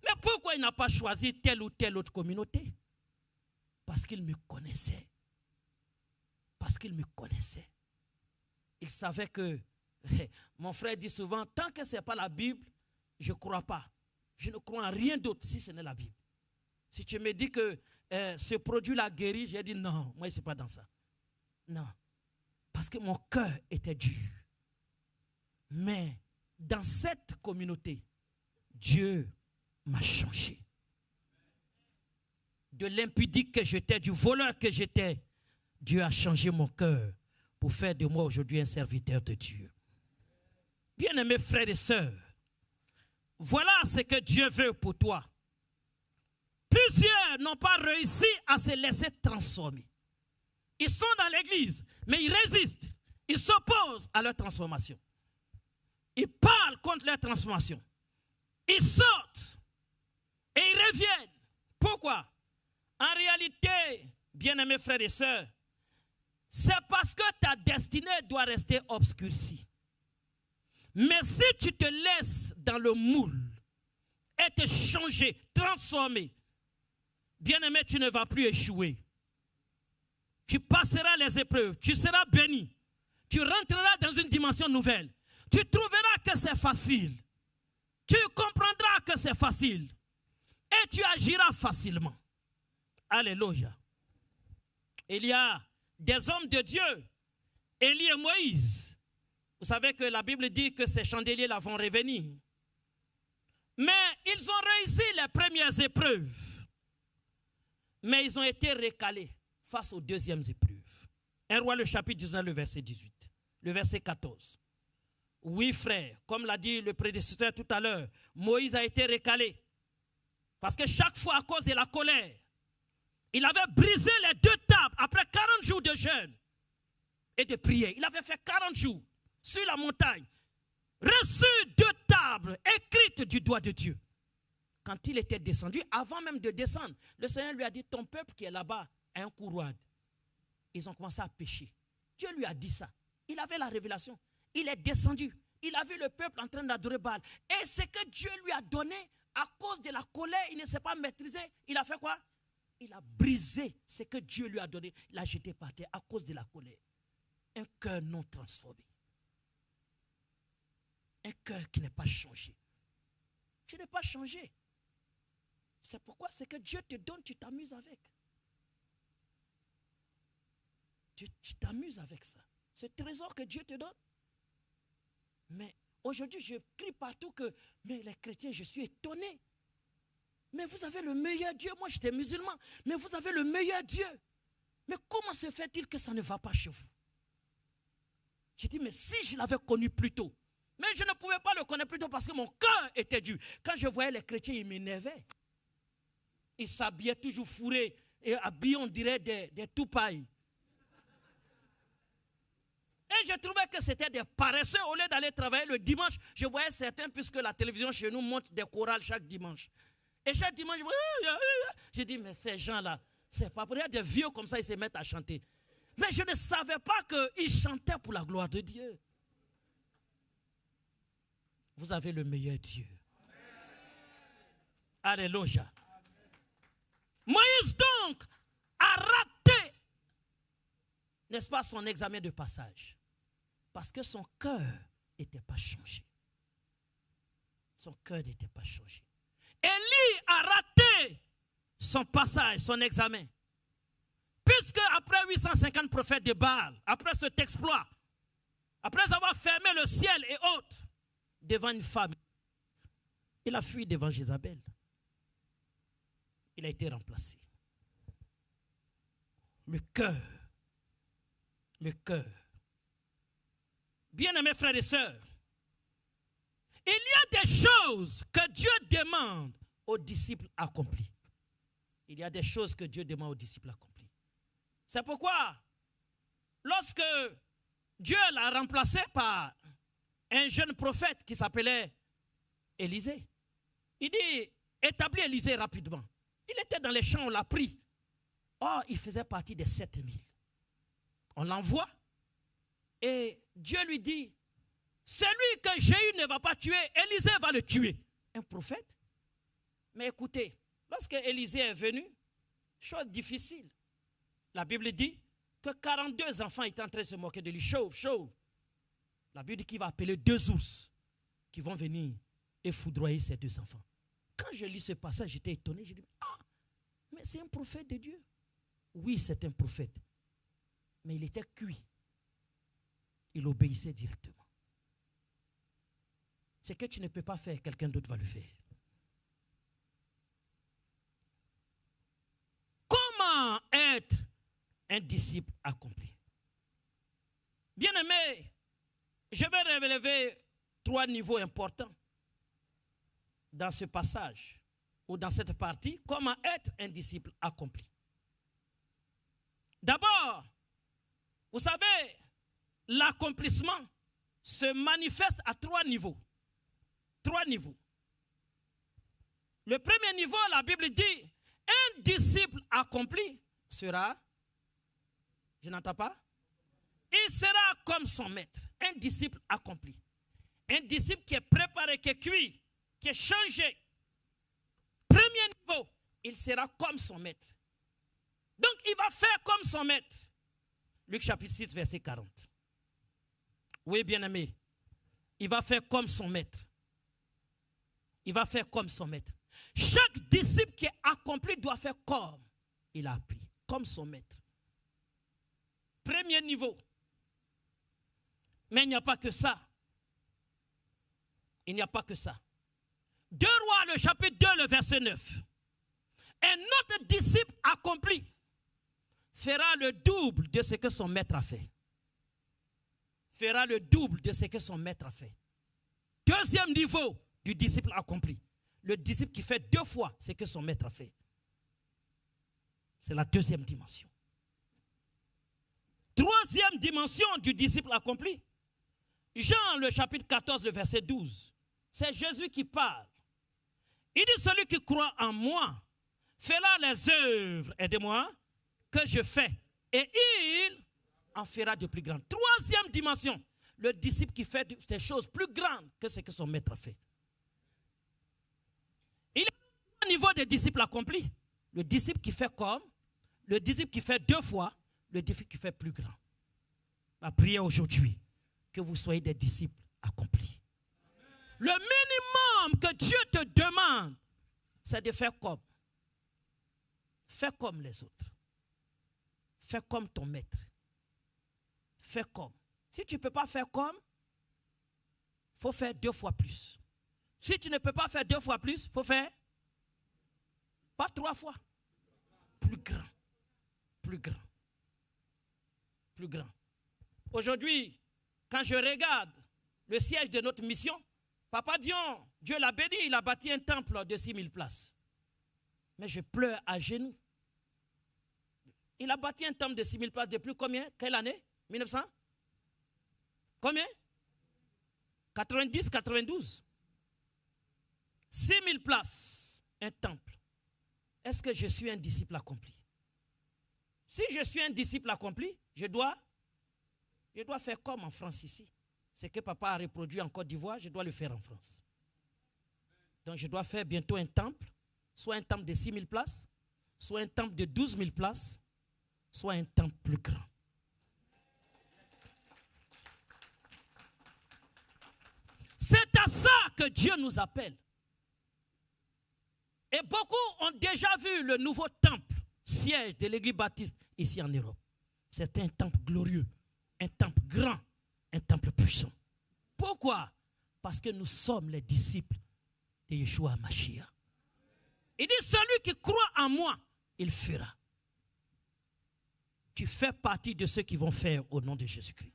Mais pourquoi il n'a pas choisi telle ou telle autre communauté? Parce qu'il me connaissait. Parce qu'il me connaissait. Il savait que, mon frère dit souvent, tant que ce n'est pas la Bible, je ne crois pas. Je ne crois en rien d'autre si ce n'est la Bible. Si tu me dis que ce produit l'a guéri, j'ai dit non, moi je ne suis pas dans ça. Non. Parce que mon cœur était dur. Mais dans cette communauté, Dieu m'a changé. De l'impudique que j'étais, du voleur que j'étais, Dieu a changé mon cœur pour faire de moi aujourd'hui un serviteur de Dieu. Bien-aimés frères et sœurs, voilà ce que Dieu veut pour toi. Plusieurs n'ont pas réussi à se laisser transformer. Ils sont dans l'église, mais ils résistent. Ils s'opposent à leur transformation. Ils parlent contre leur transformation. Ils sortent et ils reviennent. Pourquoi? En réalité, bien-aimés frères et sœurs, c'est parce que ta destinée doit rester obscurcie. Mais si tu te laisses dans le moule et te changer, transformer, bien-aimé, tu ne vas plus échouer. Tu passeras les épreuves, tu seras béni. Tu rentreras dans une dimension nouvelle. Tu trouveras que c'est facile. Tu comprendras que c'est facile. Et tu agiras facilement. Alléluia. Il y a des hommes de Dieu, Élie et Moïse. Vous savez que la Bible dit que ces chandeliers là vont revenir. Mais ils ont réussi les premières épreuves. Mais ils ont été recalés face aux deuxièmes épreuves. 1 Roi le chapitre 19, le verset 18. Le verset 14. Oui frère, comme l'a dit le prédécesseur tout à l'heure, Moïse a été recalé. Parce que chaque fois à cause de la colère, il avait brisé les 2 tables après 40 jours de jeûne et de prière. Il avait fait 40 jours sur la montagne, reçu 2 tables écrites du doigt de Dieu. Quand il était descendu, avant même de descendre, le Seigneur lui a dit, ton peuple qui est là-bas a un courouade. Ils ont commencé à pécher. Dieu lui a dit ça. Il avait la révélation. Il est descendu. Il a vu le peuple en train d'adorer Baal. Et ce que Dieu lui a donné, à cause de la colère, il ne s'est pas maîtrisé. Il a fait quoi? Il a brisé ce que Dieu lui a donné. Il a jeté par terre à cause de la colère. Un cœur non transformé. Un cœur qui n'est pas changé. Tu n'es pas changé. C'est pourquoi ce que Dieu te donne, tu t'amuses avec. Tu t'amuses avec ça. Ce trésor que Dieu te donne. Mais aujourd'hui, je crie partout que, mais les chrétiens, je suis étonné. Mais vous avez le meilleur Dieu. Moi, j'étais musulman. Mais vous avez le meilleur Dieu. Mais comment se fait-il que ça ne va pas chez vous? J'ai dit, mais si je l'avais connu plus tôt. Mais je ne pouvais pas le connaître plus tôt parce que mon cœur était dur. Quand je voyais les chrétiens, ils m'énervaient. Ils s'habillaient toujours fourrés et habillés, on dirait des toupailles. Et je trouvais que c'était des paresseux. Au lieu d'aller travailler le dimanche, je voyais certains, puisque la télévision chez nous montre des chorales chaque dimanche. Et chaque dimanche, j'ai dit, mais ces gens-là, c'est pas pour rien, des vieux comme ça, ils se mettent à chanter. Mais je ne savais pas qu'ils chantaient pour la gloire de Dieu. Vous avez le meilleur Dieu. Alléluia. Moïse donc a raté, n'est-ce pas, son examen de passage. Parce que son cœur n'était pas changé. Son cœur n'était pas changé. Élie a raté son passage, son examen. Puisque après 850 prophètes de Baal, après cet exploit, après avoir fermé le ciel et autres, devant une femme, il a fui devant Jézabel. Il a été remplacé. Le cœur Bien-aimés frères et sœurs, il y a des choses que Dieu demande aux disciples accomplis. Il y a des choses que Dieu demande aux disciples accomplis. C'est pourquoi, lorsque Dieu l'a remplacé par un jeune prophète qui s'appelait Élisée, il dit, établis Élisée rapidement. Il était dans les champs, on l'a pris. Or, il faisait partie des 7000. On l'envoie et Dieu lui dit, celui que Jéhu ne va pas tuer, Élisée va le tuer. Un prophète. Mais écoutez, lorsque Élisée est venu, chose difficile. La Bible dit que 42 enfants étaient en train de se moquer de lui. Chauve. La Bible dit qu'il va appeler 2 ours qui vont venir et foudroyer ces 2 enfants. Quand je lis ce passage, j'étais étonné. Je dis, ah, mais c'est un prophète de Dieu. Oui, c'est un prophète. Mais il était cuit. Il obéissait directement. Ce que tu ne peux pas faire, quelqu'un d'autre va le faire. Comment être un disciple accompli? Bien-aimé, je vais relever 3 niveaux importants dans ce passage ou dans cette partie. Comment être un disciple accompli? D'abord, vous savez, l'accomplissement se manifeste à 3 niveaux. 3 niveaux. Le premier niveau, la Bible dit, un disciple accompli sera, je n'entends pas, il sera comme son maître. Un disciple accompli. Un disciple qui est préparé, qui est cuit, qui est changé. Premier niveau, il sera comme son maître. Donc il va faire comme son maître. Luc chapitre 6, verset 40. Oui, bien-aimé, il va faire comme son maître. Il va faire comme son maître. Chaque disciple qui est accompli doit faire comme il a appris, comme son maître. Premier niveau. Mais il n'y a pas que ça. Il n'y a pas que ça. 2 Rois, le chapitre 2, le verset 9. Un autre disciple accompli fera le double de ce que son maître a fait. Fera le double de ce que son maître a fait. Deuxième niveau du disciple accompli. Le disciple qui fait 2 fois ce que son maître a fait. C'est la deuxième dimension. Troisième dimension du disciple accompli. Jean, le chapitre 14, le verset 12. C'est Jésus qui parle. Il dit, celui qui croit en moi fera les œuvres, aidez-moi, que je fais. Et il en fera de plus grandes. Troisième dimension. Le disciple qui fait des choses plus grandes que ce que son maître a fait. Il y a un niveau de disciple accompli. Le disciple qui fait comme, le disciple qui fait 2 fois, le disciple qui fait plus grand. Ma prière aujourd'hui, que vous soyez des disciples accomplis. Le minimum que Dieu te demande, c'est de faire comme. Fais comme les autres. Fais comme ton maître. Fais comme. Si tu ne peux pas faire comme, il faut faire 2 fois plus. Si tu ne peux pas faire 2 fois plus, il faut faire pas 3 fois. Plus grand. Plus grand. Plus grand. Aujourd'hui, quand je regarde le siège de notre mission, Papa Dion, Dieu l'a béni, il a bâti un temple de 6000 places. Mais je pleure à genoux. Il a bâti un temple de 6000 places depuis combien? Quelle année? 1900? Combien? 90, 92. 6000 places, un temple. Est-ce que je suis un disciple accompli? Si je suis un disciple accompli, je dois faire comme en France ici. Ce que papa a reproduit en Côte d'Ivoire, je dois le faire en France. Donc je dois faire bientôt un temple, soit un temple de 6000 places, soit un temple de 12 000 places, soit un temple plus grand. C'est à ça que Dieu nous appelle. Et beaucoup ont déjà vu le nouveau temple, siège de l'église baptiste ici en Europe. C'est un temple glorieux, un temple grand, un temple puissant. Pourquoi? Parce que nous sommes les disciples de Yeshua HaMashiach. Il dit, celui qui croit en moi, il fera. Tu fais partie de ceux qui vont faire au nom de Jésus-Christ.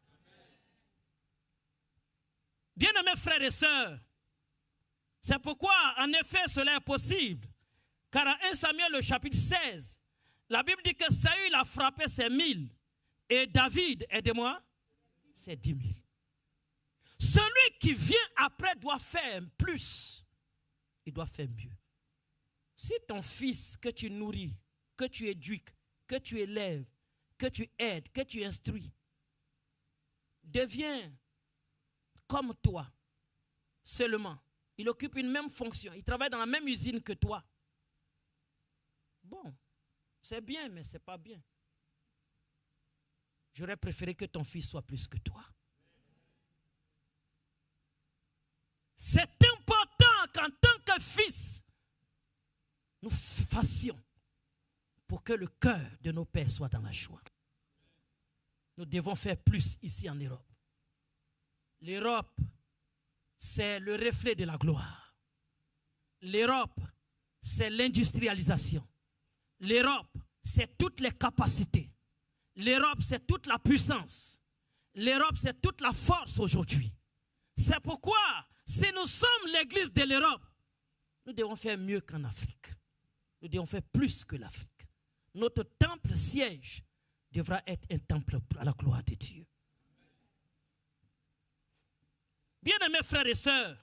Bien-aimés frères et sœurs, c'est pourquoi, en effet, cela est possible. Car à 1 Samuel, le chapitre 16, la Bible dit que Saül a frappé ses 1000 et David, aidez-moi, c'est 10 000. Celui qui vient après doit faire plus. Il doit faire mieux. Si ton fils que tu nourris, que tu éduques, que tu élèves, que tu aides, que tu instruis, devient comme toi seulement, il occupe une même fonction, il travaille dans la même usine que toi. Bon, c'est bien, mais ce n'est pas bien. J'aurais préféré que ton fils soit plus que toi. C'est important qu'en tant que fils, nous fassions pour que le cœur de nos pères soit dans la joie. Nous devons faire plus ici en Europe. L'Europe, c'est le reflet de la gloire. L'Europe, c'est l'industrialisation. L'Europe, c'est toutes les capacités. L'Europe, c'est toute la puissance. L'Europe, c'est toute la force aujourd'hui. C'est pourquoi, si nous sommes l'église de l'Europe, nous devons faire mieux qu'en Afrique. Nous devons faire plus que l'Afrique. Notre temple siège devra être un temple à la gloire de Dieu. Bien-aimés frères et sœurs,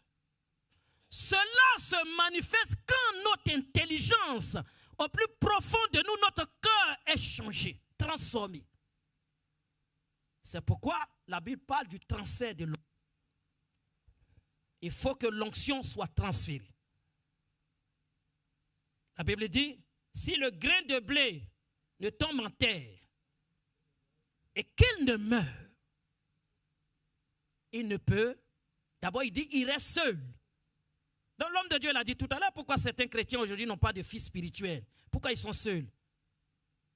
cela se manifeste quand notre intelligence, au plus profond de nous, notre cœur est changé, transformé. C'est pourquoi la Bible parle du transfert de l'onction. Il faut que l'onction soit transférée. La Bible dit, si le grain de blé ne tombe en terre et qu'il ne meurt, il ne peut. D'abord, il dit, il reste seul. Donc l'homme de Dieu l'a dit tout à l'heure, pourquoi certains chrétiens aujourd'hui n'ont pas de fils spirituels? Pourquoi ils sont seuls?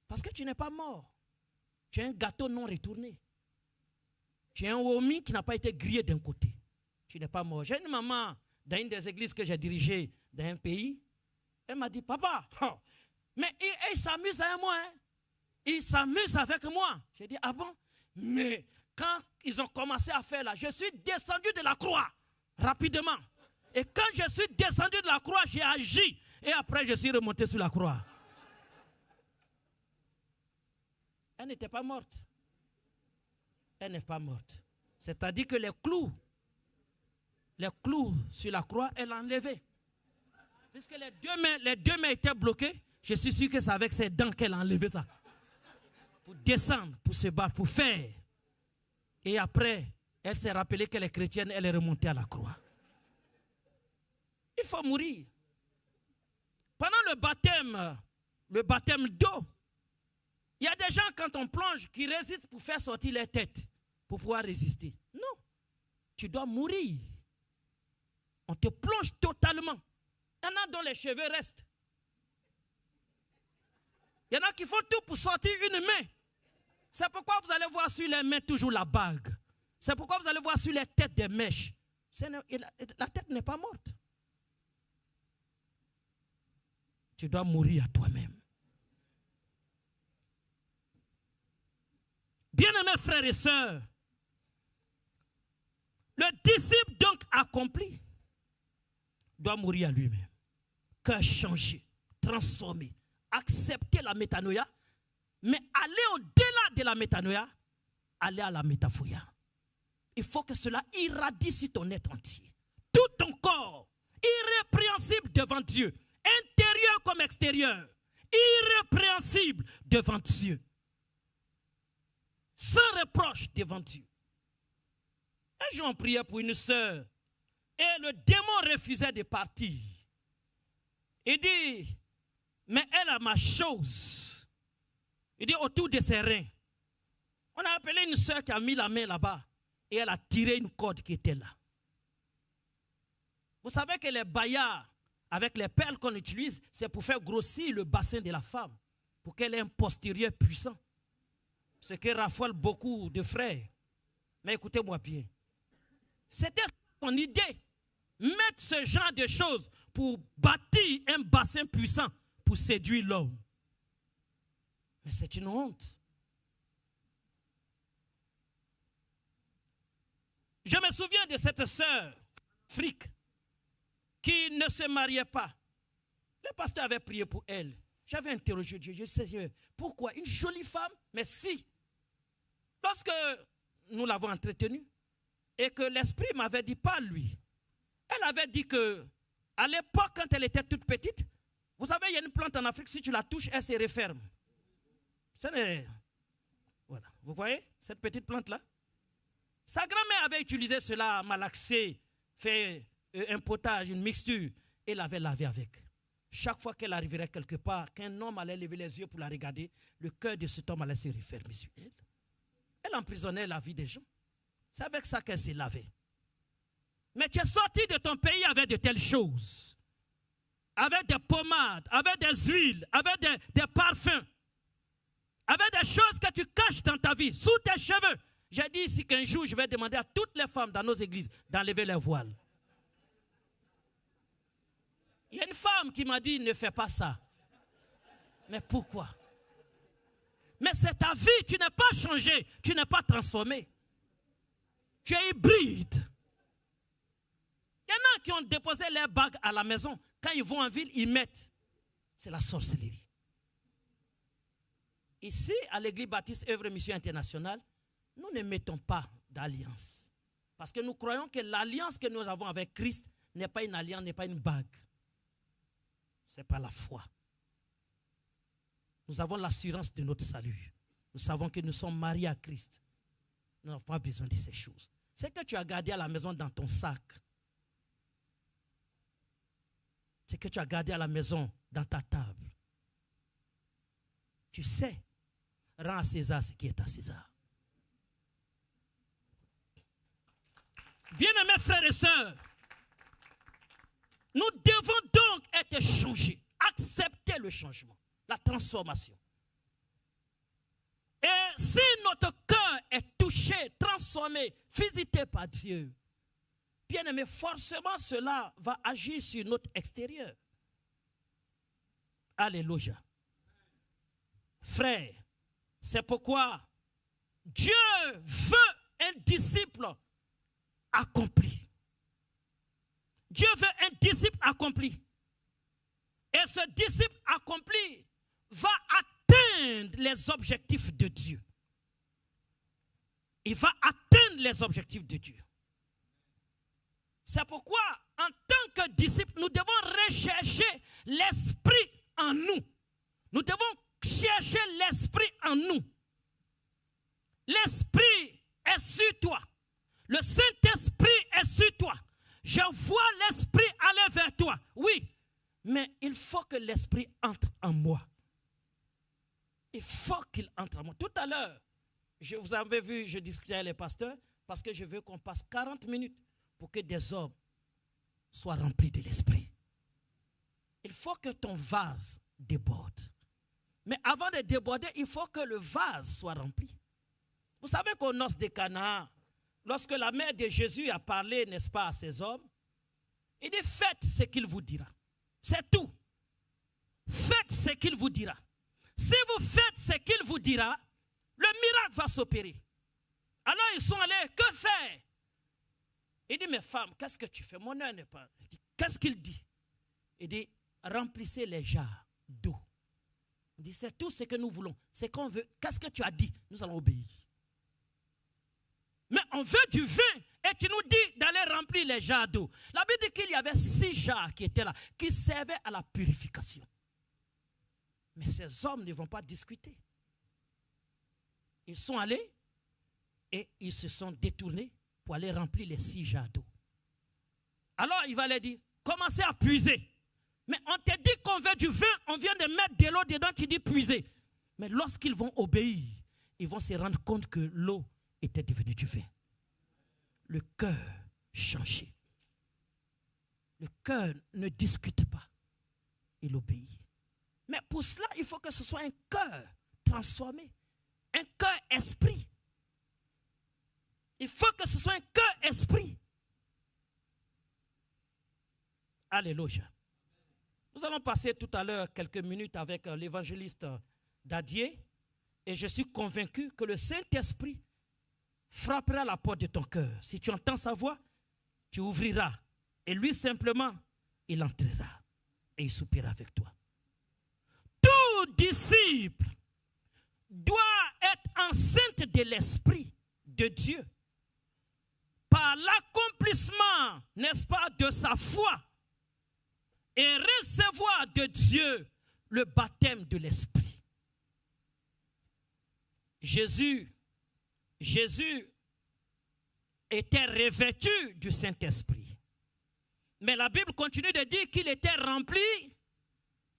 Parce que tu n'es pas mort. Tu es un gâteau non retourné. Tu es un homi qui n'a pas été grillé d'un côté. Tu n'es pas mort. J'ai une maman dans une des églises que j'ai dirigées dans un pays. Elle m'a dit, papa, mais il s'amuse avec moi. Hein? Il s'amuse avec moi. J'ai dit, ah bon? Mais quand ils ont commencé à faire là, je suis descendu de la croix rapidement. Et quand je suis descendu de la croix, j'ai agi. Et après, je suis remonté sur la croix. Elle n'était pas morte. Elle n'est pas morte. C'est-à-dire que les clous sur la croix, elle a enlevé. Puisque les deux mains étaient bloquées, je suis sûr que c'est avec ses dents qu'elle a enlevé ça. Pour descendre, pour se battre, pour faire. Et après, elle s'est rappelée qu'elle est chrétienne, elle est remontée à la croix. Il faut mourir. Pendant le baptême d'eau, il y a des gens, quand on plonge, qui résistent pour faire sortir les têtes, pour pouvoir résister. Non, tu dois mourir. On te plonge totalement. Il y en a dont les cheveux restent. Il y en a qui font tout pour sortir une main. C'est pourquoi vous allez voir sur les mains toujours la bague. C'est pourquoi vous allez voir sur les têtes des mèches. La tête n'est pas morte. Tu dois mourir à toi-même. Bien-aimés frères et sœurs, le disciple donc accompli doit mourir à lui-même. Cœur changé, transformé, accepter la métanoïa, mais aller au-delà de la métanoïa, aller à la métaphoria. Il faut que cela irradie sur ton être entier. Tout ton corps, irrépréhensible devant Dieu, intérieur comme extérieur, irrépréhensible devant Dieu, sans reproche devant Dieu. Un jour on priait pour une sœur et le démon refusait de partir. Il dit, mais elle a ma chose. Il dit, autour de ses reins. On a appelé une sœur qui a mis la main là-bas et elle a tiré une corde qui était là. Vous savez que les baillards, avec les perles qu'on utilise, c'est pour faire grossir le bassin de la femme, pour qu'elle ait un postérieur puissant. Ce qui raffole beaucoup de frères. Mais écoutez-moi bien. C'était son idée. Mettre ce genre de choses pour bâtir un bassin puissant pour séduire l'homme. Mais c'est une honte. Je me souviens de cette sœur, fric, qui ne se mariait pas. Le pasteur avait prié pour elle. J'avais interrogé Dieu. Je disais, pourquoi une jolie femme? Mais si, lorsque nous l'avons entretenue et que l'esprit m'avait dit, pas lui, elle avait dit que à l'époque, quand elle était toute petite, vous savez, il y a une plante en Afrique, si tu la touches, elle se referme. Voilà. Vous voyez cette petite plante-là? Sa grand-mère avait utilisé cela, malaxé, fait un potage, une mixture, et l'avait lavé avec. Chaque fois qu'elle arriverait quelque part, qu'un homme allait lever les yeux pour la regarder, le cœur de cet homme allait se refermer sur elle. Elle emprisonnait la vie des gens. C'est avec ça qu'elle s'est lavée. Mais tu es sorti de ton pays avec de telles choses. Avec des pommades, avec des huiles, avec des parfums. Avec des choses que tu caches dans ta vie, sous tes cheveux. J'ai dit ici qu'un jour, je vais demander à toutes les femmes dans nos églises d'enlever leurs voiles. Il y a une femme qui m'a dit, ne fais pas ça. Mais pourquoi? Mais c'est ta vie, tu n'es pas changé, tu n'es pas transformé. Tu es hybride. Il y en a qui ont déposé leurs bagues à la maison. Quand ils vont en ville, ils mettent. C'est la sorcellerie. Ici, à l'église baptiste Œuvre Mission Internationale, nous ne mettons pas d'alliance. Parce que nous croyons que l'alliance que nous avons avec Christ n'est pas une alliance, n'est pas une bague. Ce n'est pas la foi. Nous avons l'assurance de notre salut. Nous savons que nous sommes mariés à Christ. Nous n'avons pas besoin de ces choses. C'est que tu as gardé à la maison dans ton sac. C'est que tu as gardé à la maison dans ta table. Tu sais, rends à César ce qui est à César. Bien-aimés frères et sœurs, nous devons donc être changés, accepter le changement, la transformation. Et si notre cœur est touché, transformé, visité par Dieu, bien aimé, forcément cela va agir sur notre extérieur. Alléluia. Frère, c'est pourquoi Dieu veut un disciple accompli. Dieu veut un disciple accompli. Et ce disciple accompli va atteindre les objectifs de Dieu. Il va atteindre les objectifs de Dieu. C'est pourquoi, en tant que disciple, nous devons rechercher l'esprit en nous. Nous devons chercher l'esprit en nous. L'esprit est sur toi. Le Saint-Esprit est sur toi. Je vois l'esprit aller vers toi. Oui, mais il faut que l'esprit entre en moi. Il faut qu'il entre en moi. Tout à l'heure, je vous avais vu, je discutais avec les pasteurs parce que je veux qu'on passe 40 minutes pour que des hommes soient remplis de l'esprit. Il faut que ton vase déborde. Mais avant de déborder, il faut que le vase soit rempli. Vous savez qu'aux noces de Cana, lorsque la mère de Jésus a parlé, n'est-ce pas, à ces hommes, il dit, faites ce qu'il vous dira. C'est tout. Faites ce qu'il vous dira. Si vous faites ce qu'il vous dira, le miracle va s'opérer. Alors ils sont allés, que faire? Il dit, mes femmes, qu'est-ce que tu fais? Mon œil n'est pas. Qu'est-ce qu'il dit? Il dit, remplissez les jarres d'eau. Il dit, c'est tout ce que nous voulons. C'est qu'on veut. Qu'est-ce que tu as dit? Nous allons obéir. Mais on veut du vin et tu nous dis d'aller remplir les jarres d'eau. La Bible dit qu'il y avait 6 jarres qui étaient là, qui servaient à la purification. Mais ces hommes ne vont pas discuter. Ils sont allés et ils se sont détournés pour aller remplir les 6 jarres d'eau. Alors il va leur dire, commencez à puiser. Mais on te dit qu'on veut du vin, on vient de mettre de l'eau dedans, tu dis puiser. Mais lorsqu'ils vont obéir, ils vont se rendre compte que l'eau était devenue du vin. Le cœur changé. Le cœur ne discute pas, il obéit. Mais pour cela, il faut que ce soit un cœur transformé, un cœur esprit. Il faut que ce soit un cœur esprit. Alléluia. Nous allons passer tout à l'heure quelques minutes avec l'évangéliste Dadier et je suis convaincu que le Saint-Esprit frappera à la porte de ton cœur. Si tu entends sa voix, tu ouvriras. Et lui simplement, il entrera et il soupira avec toi. Tout disciple doit être enceinte de l'Esprit de Dieu par l'accomplissement, n'est-ce pas, de sa foi et recevoir de Dieu le baptême de l'Esprit. Jésus était revêtu du Saint-Esprit. Mais la Bible continue de dire qu'il était rempli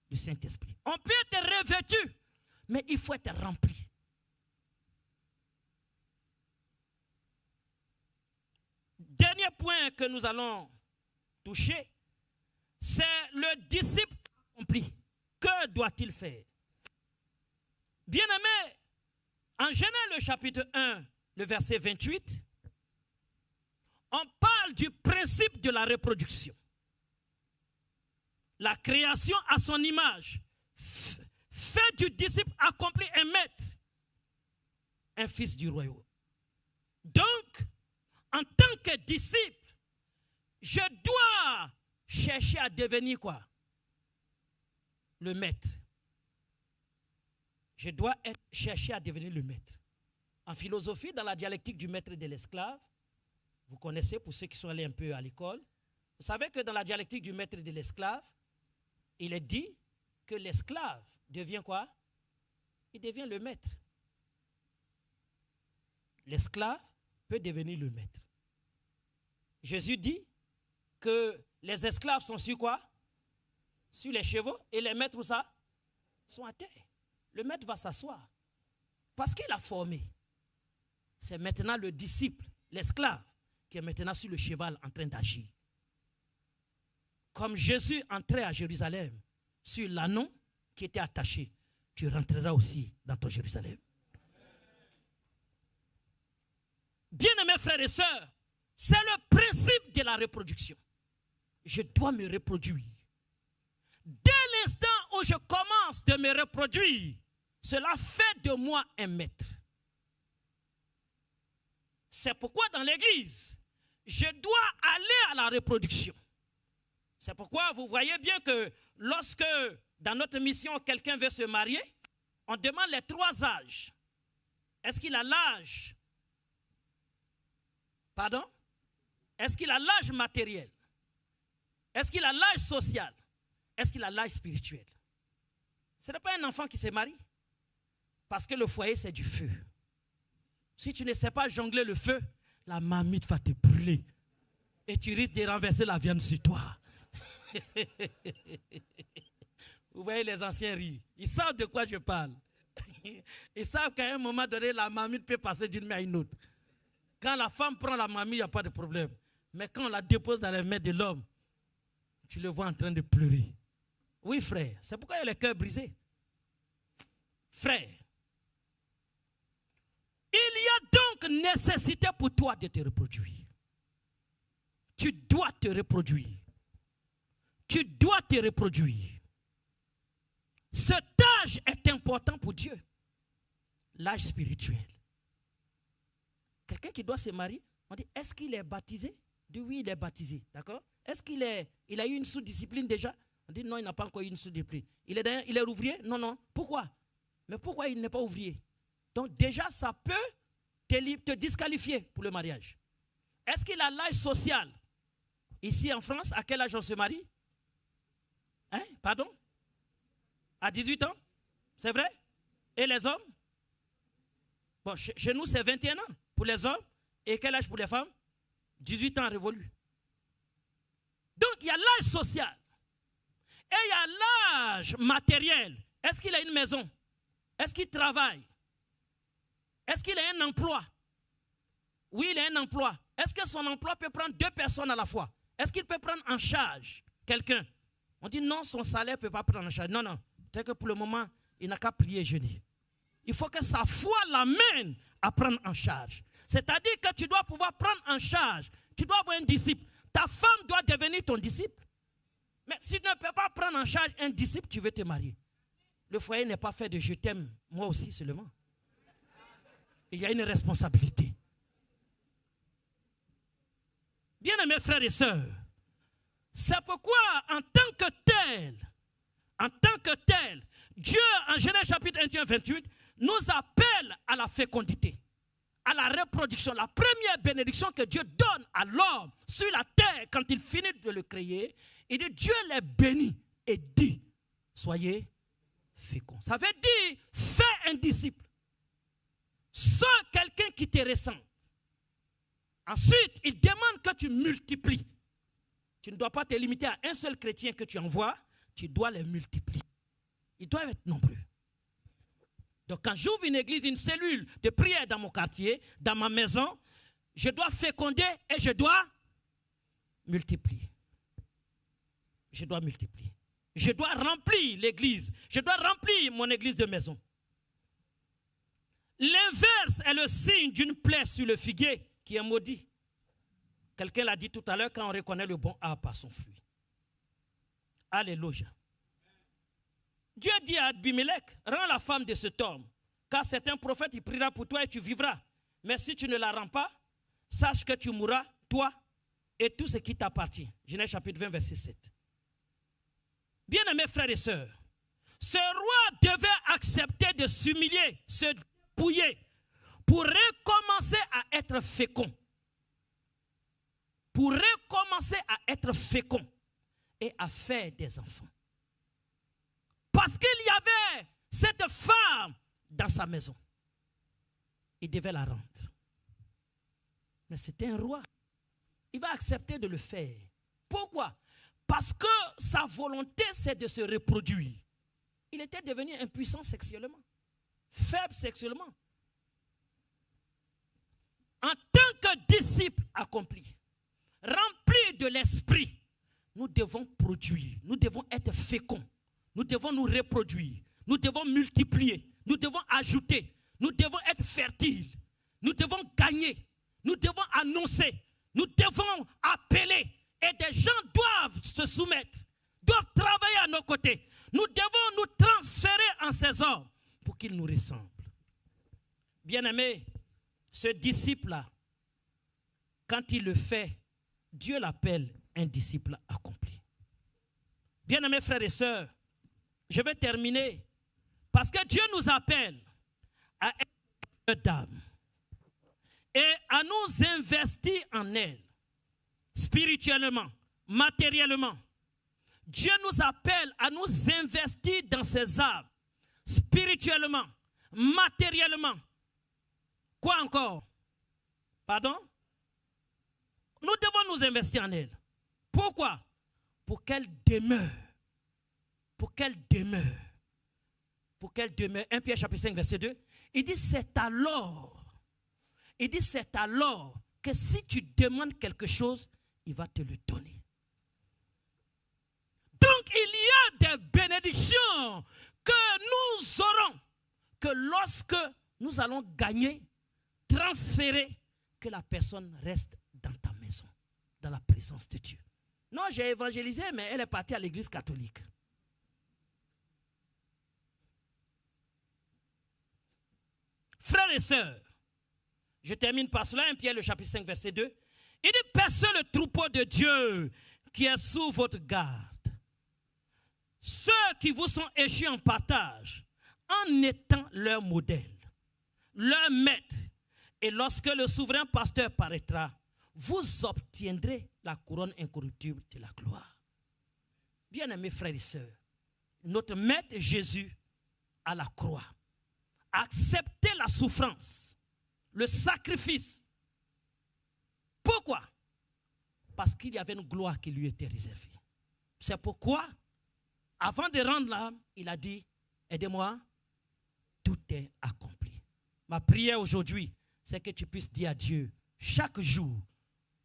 du Saint-Esprit. On peut être revêtu, mais il faut être rempli. Dernier point que nous allons toucher, c'est le disciple accompli. Que doit-il faire? Bien-aimé, en Genèse le chapitre 1, le verset 28, on parle du principe de la reproduction. La création à son image fait du disciple accompli un maître, un fils du royaume. Donc, en tant que disciple, je dois chercher à devenir quoi? Le maître. Je dois chercher à devenir le maître. En philosophie, dans la dialectique du maître et de l'esclave, vous connaissez pour ceux qui sont allés un peu à l'école, vous savez que dans la dialectique du maître et de l'esclave, il est dit que l'esclave devient quoi? Il devient le maître. L'esclave peut devenir le maître. Jésus dit que les esclaves sont sur quoi? Sur les chevaux, et les maîtres où ça? Sont à terre. Le maître va s'asseoir parce qu'il a formé. C'est maintenant le disciple, l'esclave, qui est maintenant sur le cheval en train d'agir. Comme Jésus entrait à Jérusalem sur l'ânon qui était attaché, tu rentreras aussi dans ton Jérusalem. Bien-aimés frères et sœurs, c'est le principe de la reproduction. Je dois me reproduire. Dès l'instant où je commence de me reproduire, cela fait de moi un maître. C'est pourquoi dans l'église, je dois aller à la reproduction. C'est pourquoi vous voyez bien que lorsque dans notre mission quelqu'un veut se marier, on demande les 3 âges. Est-ce qu'il a l'âge? Pardon? Est-ce qu'il a l'âge matériel? Est-ce qu'il a l'âge social? Est-ce qu'il a l'âge spirituel? Ce n'est pas un enfant qui se marie. Parce que le foyer, c'est du feu. Si tu ne sais pas jongler le feu, la marmite va te brûler. Et tu risques de renverser la viande sur toi. Vous voyez les anciens rire. Ils savent de quoi je parle. Ils savent qu'à un moment donné, la marmite peut passer d'une main à une autre. Quand la femme prend la marmite, il n'y a pas de problème. Mais quand on la dépose dans les mains de l'homme, tu le vois en train de pleurer. Oui, frère, c'est pourquoi il y a le cœur brisé. Frère, il y a donc nécessité pour toi de te reproduire. Tu dois te reproduire. Tu dois te reproduire. Cet âge est important pour Dieu. L'âge spirituel. Quelqu'un qui doit se marier, on dit, est-ce qu'il est baptisé? On dit, oui, il est baptisé. D'accord? Est-ce qu'il a eu une sous-discipline déjà? On dit, non, il n'a pas encore eu une sous-discipline. Il est ouvrier? Non, non. Pourquoi? Mais pourquoi il n'est pas ouvrier? Donc déjà, ça peut te disqualifier pour le mariage. Est-ce qu'il a l'âge social? Ici en France, à quel âge on se marie? Hein? Pardon? À 18 ans? C'est vrai? Et les hommes? Bon, chez nous, c'est 21 ans pour les hommes. Et quel âge pour les femmes? 18 ans révolu. Donc, il y a l'âge social. Et il y a l'âge matériel. Est-ce qu'il a une maison? Est-ce qu'il travaille? Est-ce qu'il a un emploi? Oui, il a un emploi. Est-ce que son emploi peut prendre 2 personnes à la fois? Est-ce qu'il peut prendre en charge quelqu'un? On dit non, son salaire ne peut pas prendre en charge. Non, non. C'est que pour le moment, il n'a qu'à prier et jeûner. Il faut que sa foi l'amène à prendre en charge. C'est-à-dire que tu dois pouvoir prendre en charge. Tu dois avoir un disciple. Ta femme doit devenir ton disciple. Mais si tu ne peux pas prendre en charge un disciple, tu veux te marier. Le foyer n'est pas fait de je t'aime, moi aussi seulement. Il y a une responsabilité. Bien-aimés frères et sœurs, c'est pourquoi en tant que tel, Dieu en Genèse chapitre 21, 28 nous appelle à la fécondité, à la reproduction. La première bénédiction que Dieu donne à l'homme sur la terre quand il finit de le créer, il dit Dieu les bénit et dit soyez féconds. Ça veut dire fais un disciple. Sois quelqu'un qui te ressemble. Ensuite, il demande que tu multiplies. Tu ne dois pas te limiter à un seul chrétien que tu envoies, tu dois les multiplier. Ils doivent être nombreux. Donc quand j'ouvre une église, une cellule de prière dans mon quartier, dans ma maison, je dois féconder et je dois multiplier. Je dois multiplier. Je dois remplir l'église. Je dois remplir mon église de maison. L'inverse est le signe d'une plaie sur le figuier qui est maudit. Quelqu'un l'a dit tout à l'heure, quand on reconnaît le bon arbre par son fruit. Alléluia. Dieu dit à Abimelech, rends la femme de cet homme, car c'est un prophète, il priera pour toi et tu vivras. Mais si tu ne la rends pas, sache que tu mourras, toi et tout ce qui t'appartient. Genèse chapitre 20, verset 7. Bien-aimés frères et sœurs, ce roi devait accepter de s'humilier, se dépouiller, pour recommencer à être fécond. Pour recommencer à être fécond et à faire des enfants. Parce qu'il y avait cette femme dans sa maison. Il devait la rendre. Mais c'était un roi. Il va accepter de le faire. Pourquoi? Parce que sa volonté, c'est de se reproduire. Il était devenu impuissant sexuellement. Faible sexuellement. En tant que disciple accompli, rempli de l'esprit, nous devons produire, nous devons être féconds, nous devons nous reproduire, nous devons multiplier, nous devons ajouter, nous devons être fertiles, nous devons gagner, nous devons annoncer, nous devons appeler et des gens doivent se soumettre, doivent travailler à nos côtés. Nous devons nous transférer en ces hommes pour qu'ils nous ressemblent. Bien-aimé, ce disciple-là, quand il le fait, Dieu l'appelle un disciple accompli. Bien-aimés frères et sœurs, je vais terminer parce que Dieu nous appelle à être d'âme et à nous investir en elle, spirituellement, matériellement. Dieu nous appelle à nous investir dans ses âmes, spirituellement, matériellement. Quoi encore? Pardon? Nous devons nous investir en elle. Pourquoi? Pour qu'elle demeure. Pour qu'elle demeure. Pour qu'elle demeure. 1 Pierre chapitre 5 verset 2. Il dit c'est alors. Il dit c'est alors que si tu demandes quelque chose, il va te le donner. Donc il y a des bénédictions que nous aurons que lorsque nous allons gagner, transférer, que la personne reste dans ta maison, dans la présence de Dieu. Non, j'ai évangélisé, mais elle est partie à l'église catholique. Frères et sœurs, je termine par cela, 1 Pierre le chapitre 5 verset 2. Il dit, percez le troupeau de Dieu qui est sous votre garde. Ceux qui vous sont échus en partage, en étant leur modèle, leur maître. Et lorsque le souverain pasteur paraîtra, vous obtiendrez la couronne incorruptible de la gloire. Bien-aimés frères et sœurs, notre maître Jésus à la croix a accepté la souffrance, le sacrifice. Pourquoi? Parce qu'il y avait une gloire qui lui était réservée. C'est pourquoi, avant de rendre l'âme, il a dit, aidez-moi, tout est accompli. Ma prière aujourd'hui, c'est que tu puisses dire à Dieu, chaque jour,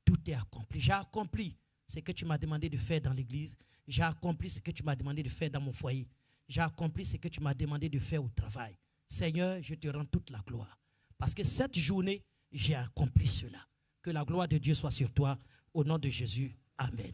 tout est accompli. J'ai accompli ce que tu m'as demandé de faire dans l'église. J'ai accompli ce que tu m'as demandé de faire dans mon foyer. J'ai accompli ce que tu m'as demandé de faire au travail. Seigneur, je te rends toute la gloire. Parce que cette journée, j'ai accompli cela. Que la gloire de Dieu soit sur toi. Au nom de Jésus. Amen.